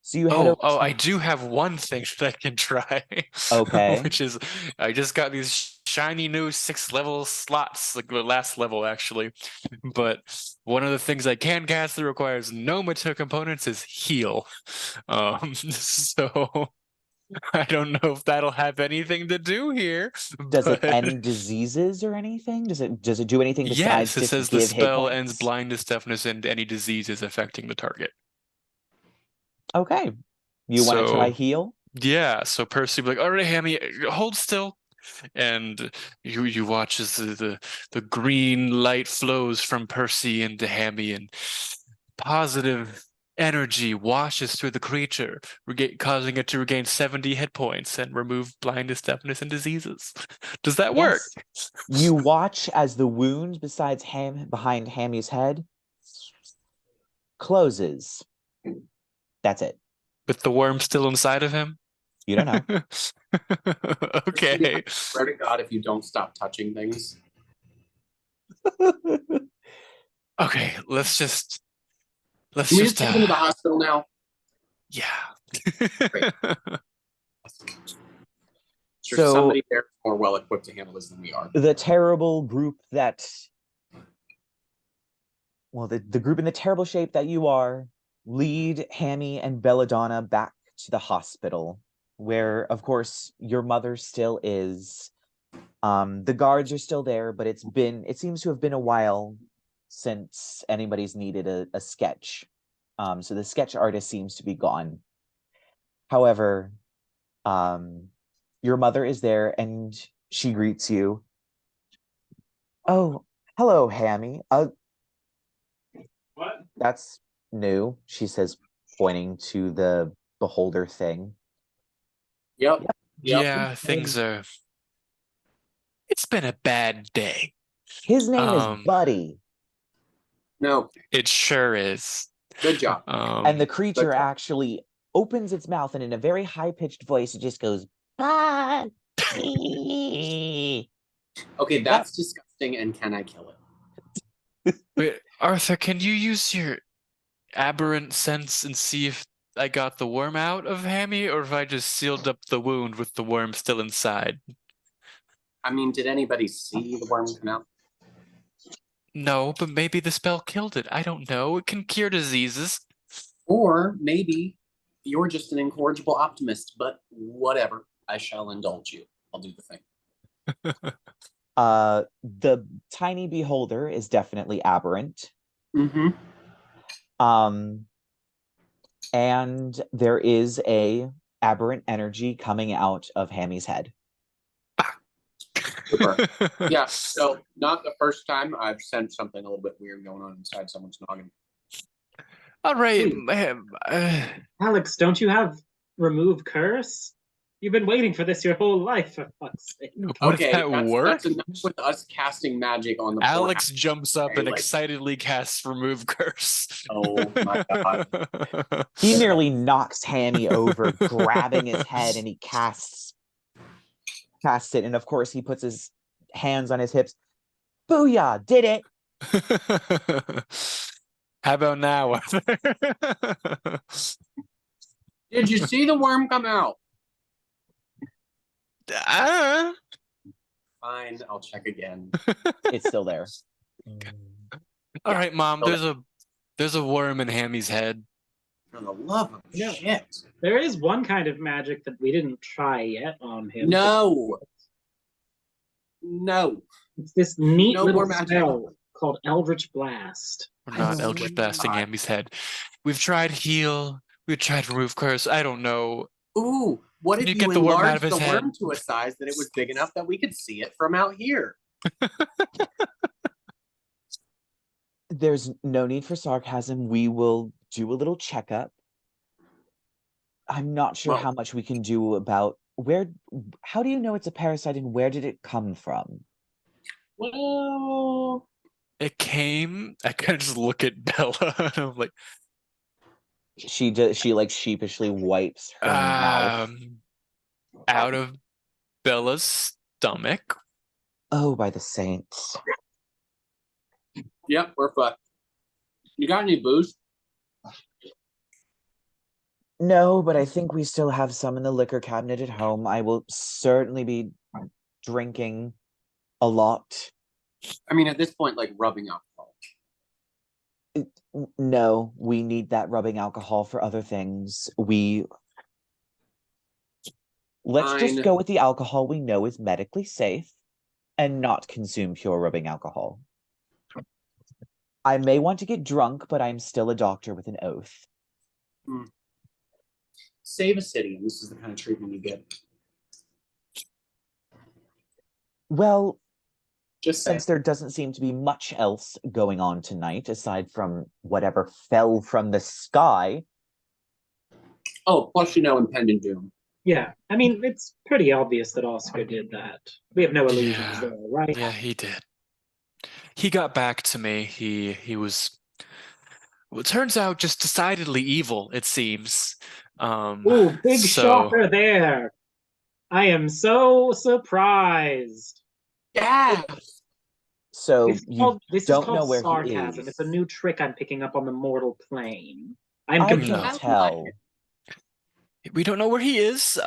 So you head over to... I do have one thing that I can try. Okay. Which is, I just got these shiny new 6th level slots, like the last level actually. But one of the things I can cast that requires no material components is heal. So I don't know if that'll have anything to do here. Does it end diseases or anything? Does it do anything besides yes, it just says give the spell hit points? ends blindness, deafness, and any diseases affecting the target. Okay. You want to try heal? Yeah, so Percy will be like, all right, Hammy, hold still. And you watch as the green light flows from Percy into Hammy, and positive energy washes through the creature, causing it to regain 70 hit points and remove blindness, deafness, and diseases. Does that work? You watch as the wound behind Hammy's head closes. That's it. With the worm still inside of him? You don't know. Okay. Swear to God, if you don't stop touching things. Okay, let's just take him to the hospital now. Yeah. So somebody there more well equipped to handle this than we are. The terrible group the group in the terrible shape that you are lead Hammy and Belladonna back to the hospital, where of course your mother still is. The guards are still there, but it seems to have been a while since anybody's needed a sketch. So the sketch artist seems to be gone. However, your mother is there and she greets you. Oh, hello, Hammy. What? That's new, she says, pointing to the beholder thing. Yep. Yeah, things are... It's been a bad day. His name is Buddy. No. It sure is. Good job. And the creature actually opens its mouth and in a very high-pitched voice, it just goes, "Ah!" Okay, that's disgusting, and can I kill it? Wait, Arthur, can you use your aberrant sense and see if I got the worm out of Hammy, or if I just sealed up the wound with the worm still inside? I mean, did anybody see the worm come out? No, but maybe the spell killed it. I don't know. It can cure diseases. Or maybe you're just an incorrigible optimist, but whatever. I shall indulge you. I'll do the thing. The tiny beholder is definitely aberrant. Mm-hmm. And there is a aberrant energy coming out of Hammy's head. Super. Yeah, so not the first time I've sensed something a little bit weird going on inside someone's noggin. All right. Alex, don't you have remove curse? You've been waiting for this your whole life, for fuck's sake. Okay, that that's enough with us casting magic on the Alex jumps up and like, excitedly casts remove curse. Oh my god. He nearly knocks Hammy over, grabbing his head, and he casts it. And of course, he puts his hands on his hips. Booyah! Did it! How about now? Did you see the worm come out? Fine, I'll check again. It's still there. All right, Mom. There's a worm in Hammy's head. For the love of shit. There is one kind of magic that we didn't try yet on him. No. It's this neat No little more magic. spell called Eldritch Blast. We're not Eldritch Blasting Hammy's head. We've tried heal. We've tried remove curse. I don't know. Ooh, what if you get the worm out of enlarged his the head? worm to a size that it was big enough that we could see it from out here? There's no need for sarcasm. We will do a little checkup. I'm not sure how much we can do about how do you know it's a parasite and where did it come from? Well, it came. I kind of just look at Bella and I'm like, she like sheepishly wipes her mouth out of Bella's stomach. Oh, by the saints. Yep, we're fucked. You got any booze? No, but I think we still have some in the liquor cabinet at home. I will certainly be drinking a lot. I mean, at this point, like rubbing alcohol. No, we need that rubbing alcohol for other things. Let's just go with the alcohol we know is medically safe and not consume pure rubbing alcohol. I may want to get drunk, but I'm still a doctor with an oath. Save a city, and this is the kind of treatment you get. Well, just since there doesn't seem to be much else going on tonight, aside from whatever fell from the sky. Oh, plus impending doom. Yeah, I mean, it's pretty obvious that Oskar did that. We have no illusions there, right? Yeah, he did. He got back to me. He was, well, it turns out, just decidedly evil, it seems. Ooh, big shocker there. I am so surprised. Yeah. So this is don't called know where sarcasm. he is. It's a new trick I'm picking up on the mortal plane. I can tell. We don't know where he is.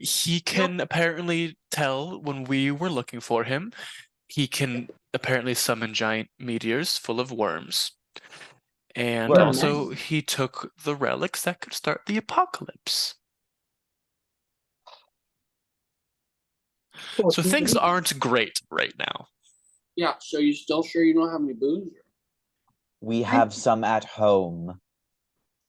He can apparently tell when we were looking for him. He can apparently summon giant meteors full of worms. And also, he took the relics that could start the apocalypse. So things aren't great right now. Yeah, so you still sure you don't have any booze? We have some at home.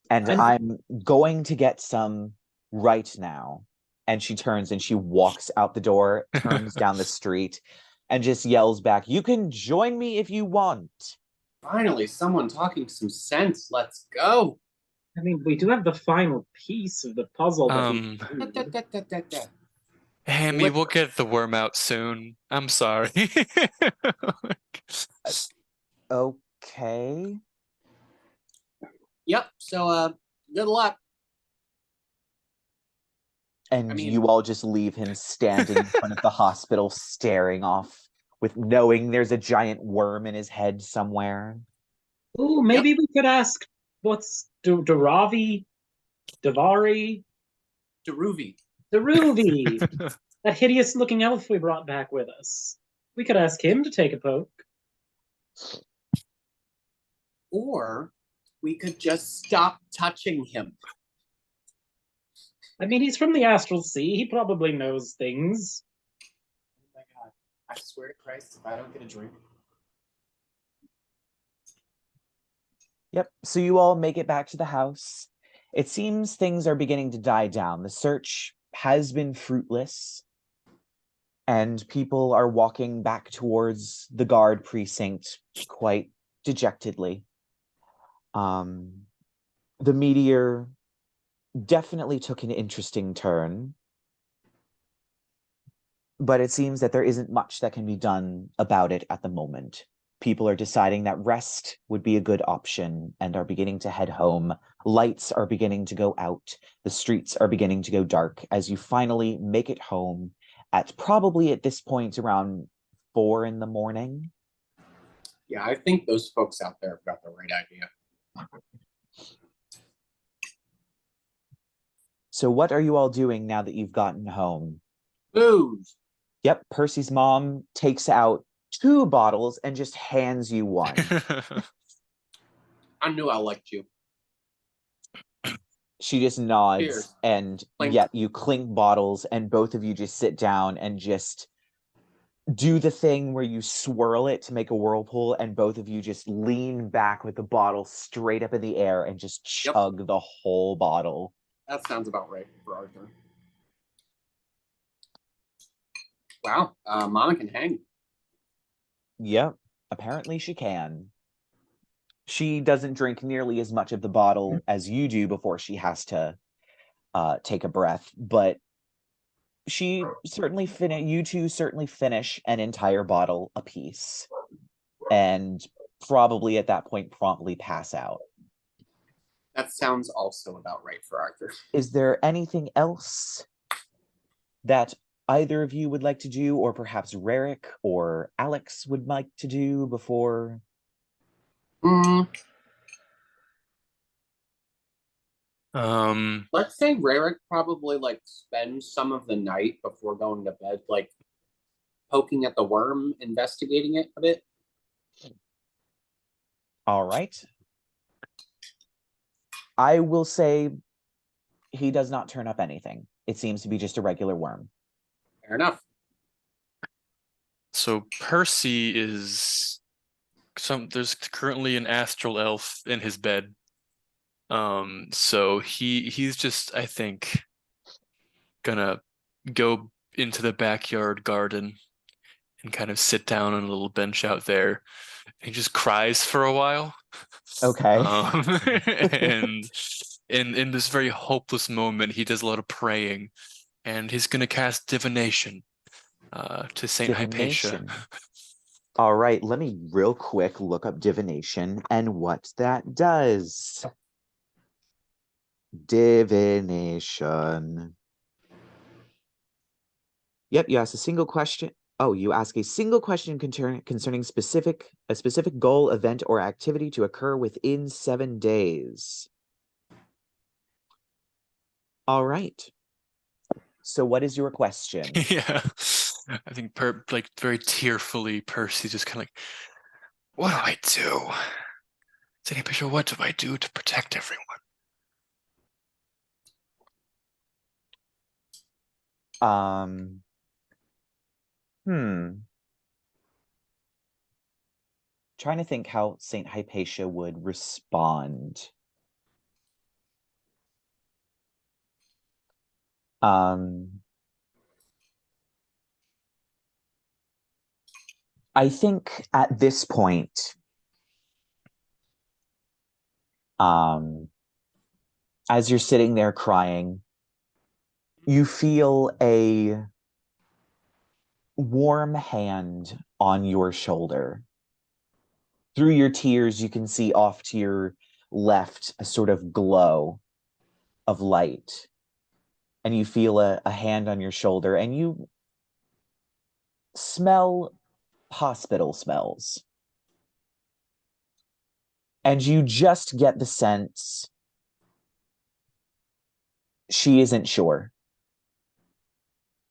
And I'm going to get some right now. And she turns and she walks out the door, turns down the street, and just yells back, "You can join me if you want." Finally, someone talking some sense. Let's go. I mean, we do have the final piece of the puzzle. Hammy, we'll get the worm out soon. I'm sorry. Okay. Yep. So, good luck. And you all just leave him standing in front of the hospital, staring off, with knowing there's a giant worm in his head somewhere. Ooh, maybe we could ask what's Daruvi? Daruvi? That hideous looking elf we brought back with us. We could ask him to take a poke. Or we could just stop touching him. I mean, he's from the Astral Sea. He probably knows things. Oh my god. I swear to Christ, if I don't get a drink. Yep, so you all make it back to the house. It seems things are beginning to die down. The search has been fruitless, and people are walking back towards the guard precinct quite dejectedly. The meteor definitely took an interesting turn, but it seems that there isn't much that can be done about it at the moment. People are deciding that rest would be a good option and are beginning to head home. Lights are beginning to go out. The streets are beginning to go dark as you finally make it home at probably at this point around 4 a.m. Yeah, I think those folks out there have got the right idea. So what are you all doing now that you've gotten home? Booze. Yep, Percy's mom takes out 2 bottles and just hands you one. I knew I liked you. She just nods. Cheers. And Clink. yet you clink bottles and both of you just sit down and just do the thing where you swirl it to make a whirlpool and both of you just lean back with the bottle straight up in the air and just chug the whole bottle. That sounds about right for Arthur. Wow, Mama can hang. Yep, apparently she can. She doesn't drink nearly as much of the bottle as you do before she has to take a breath, but she certainly you two certainly finish an entire bottle apiece, and probably at that point promptly pass out. That sounds also about right for Arthur. Is there anything else that either of you would like to do, or perhaps Rerek or Alex would like to do before? Let's say Rerek probably spends some of the night before going to bed, poking at the worm, investigating it a bit. All right. I will say he does not turn up anything. It seems to be just a regular worm. Fair enough. So Percy is there's currently an astral elf in his bed. So he's just, I think, gonna go into the backyard garden and kind of sit down on a little bench out there. He just cries for a while. Okay. And in this very hopeless moment, he does a lot of praying, and he's gonna cast divination to Saint Hypatia. All right, let me real quick look up divination and what that does. Divination. Yep, you ask a single question. Oh, you ask a single question concerning a specific goal, event, or activity to occur within 7 days. All right. So what is your question? Yeah. I think very tearfully, Percy just kind of what do I do? Saint Hypatia, what do I do to protect everyone? Trying to think how Saint Hypatia would respond. I think at this point, as you're sitting there crying, you feel a warm hand on your shoulder. Through your tears, you can see off to your left a sort of glow of light. and you feel a hand on your shoulder, and you smell hospital smells. And you just get the sense she isn't sure.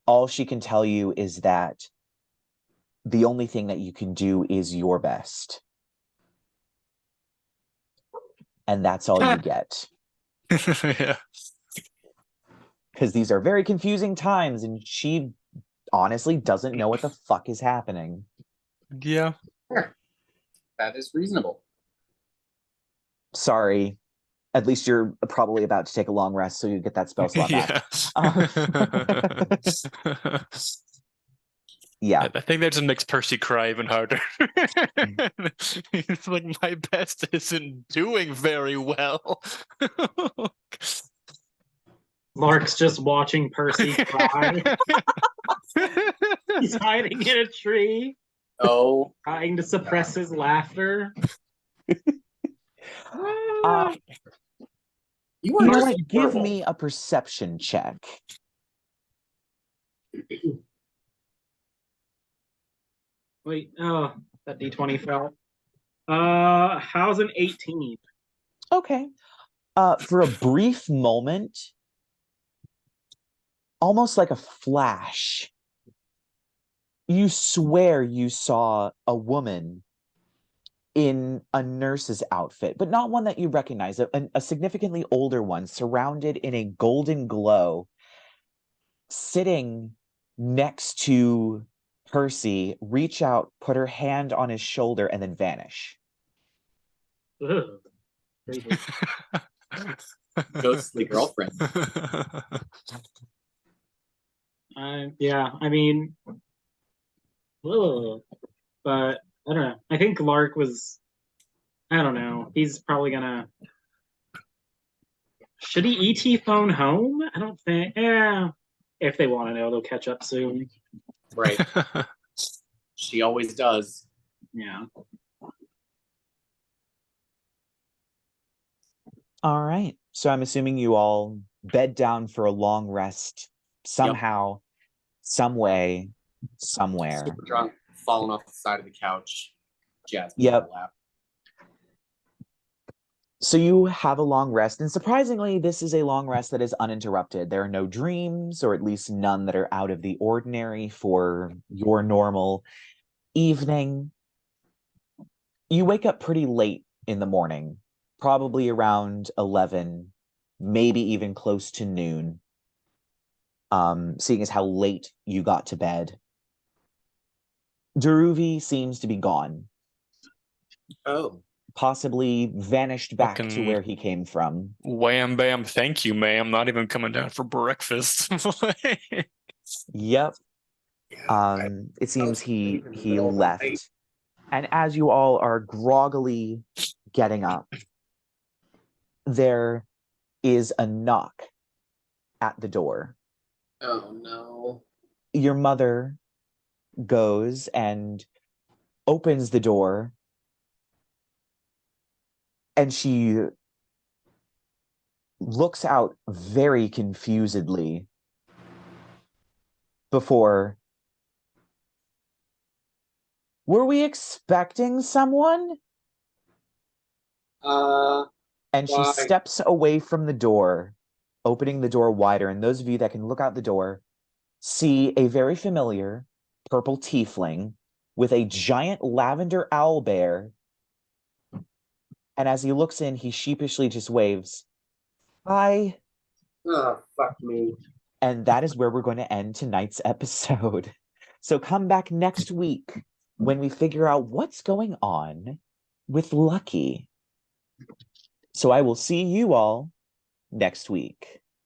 All she can tell you is that the only thing that you can do is your best. And that's all you get. Yeah. Because these are very confusing times, and she honestly doesn't know what the fuck is happening. Yeah. Sure. That is reasonable. Sorry. At least you're probably about to take a long rest, so you get that spell slot back. Yeah. I think that just makes Percy cry even harder. He's like, my best isn't doing very well. Lark's just watching Percy cry. He's hiding in a tree, trying to suppress his laughter. You know what? Give me a perception check. Wait, oh, that D20 fell. How's an 18? Okay. For a brief moment, almost like a flash, you swear you saw a woman in a nurse's outfit, but not one that you recognize, a significantly older one, surrounded in a golden glow, sitting next to Percy, reach out, put her hand on his shoulder, and then vanish. Ugh. Ghostly girlfriend. Yeah, I mean, ugh, but I don't know. I think Lark was, I don't know. He's probably gonna. Should he ET phone home? I don't think. Yeah, if they want to know, they'll catch up soon. Right. She always does. Yeah. All right. So I'm assuming you all bed down for a long rest somehow, some way, somewhere. Super drunk, falling off the side of the couch. Jasmine Yep. in her lap. So you have a long rest, and surprisingly, this is a long rest that is uninterrupted. There are no dreams, or at least none that are out of the ordinary for your normal evening. You wake up pretty late in the morning, probably around 11, maybe even close to noon, seeing as how late you got to bed. Daruvi seems to be gone. Oh. Possibly vanished back to where he came from. Wham bam, thank you, ma'am. Not even coming down for breakfast. Yep. It seems he left. And as you all are groggily getting up, there is a knock at the door. Oh no. Your mother goes and opens the door, and she looks out very confusedly before... Were we expecting someone? And she steps away from the door, opening the door wider, and those of you that can look out the door see a very familiar purple tiefling with a giant lavender owlbear. And as he looks in, he sheepishly just waves, "Hi." Oh, fuck me. And that is where we're going to end tonight's episode. So come back next week when we figure out what's going on with Lucky. So I will see you all next week.